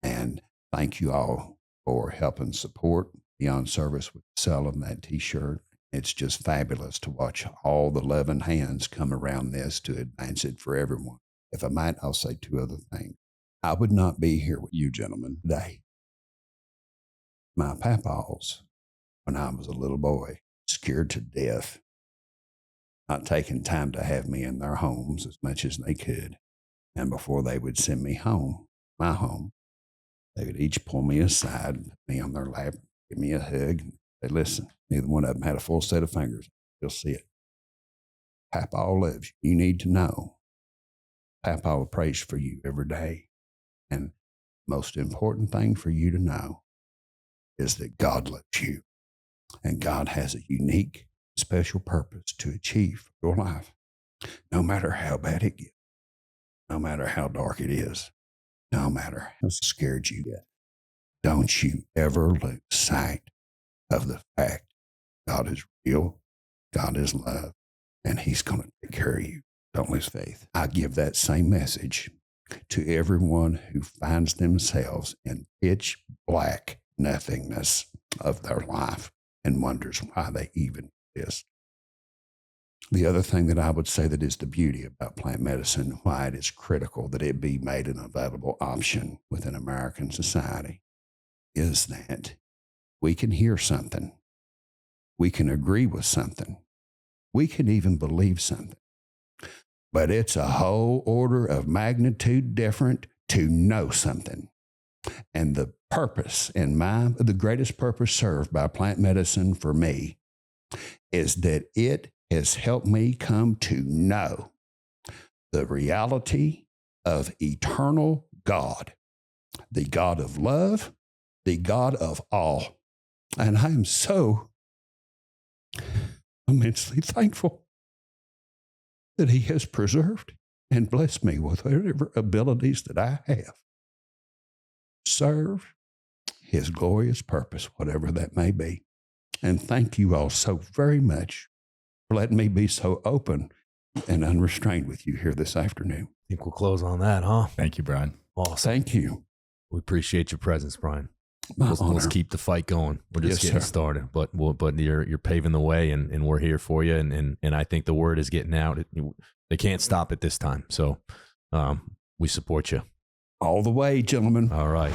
And thank you all for helping support Beyond Service with selling that T-shirt. It's just fabulous to watch all the loving hands come around this to advance it for everyone. If I might, I'll say two other things. I would not be here with you gentlemen today. My papaws, when I was a little boy, scared to death, not taking time to have me in their homes as much as they could. And before they would send me home, my home, they would each pull me aside, put me on their lap, give me a hug, and say, listen, neither one of them had a full set of fingers. You'll see it. Papa loves you. You need to know. Papa prays for you every day. And most important thing for you to know is that God loves you. And God has a unique, special purpose to achieve your life. No matter how bad it gets, no matter how dark it is, no matter how scared you get, don't you ever lose sight of the fact God is real, God is love, and He's going to take care of you. Don't lose faith. I give that same message to everyone who finds themselves in pitch black nothingness of their life and wonders why they even exist. The other thing that I would say that is the beauty about plant medicine, why it is critical that it be made an available option within American society, is that we can hear something, we can agree with something, we can even believe something, but it's a whole order of magnitude different to know something. And the purpose the greatest purpose served by plant medicine for me is that it has helped me come to know the reality of eternal God, the God of love, the God of all. And I am so immensely thankful that He has preserved and blessed me with whatever abilities that I have. Serve His glorious purpose, whatever that may be. And thank you all so very much for letting me be so open and unrestrained with you here this afternoon. I think we'll close on that, huh? Thank you, Bryan. Awesome. Thank you. We appreciate your presence, Bryan. My honor. Let's keep the fight going. We're just Yes, getting sir. started, but you're paving the way, and we're here for you. And I think the word is getting out. They can't stop it this time. So we support you. All the way, gentlemen. All right.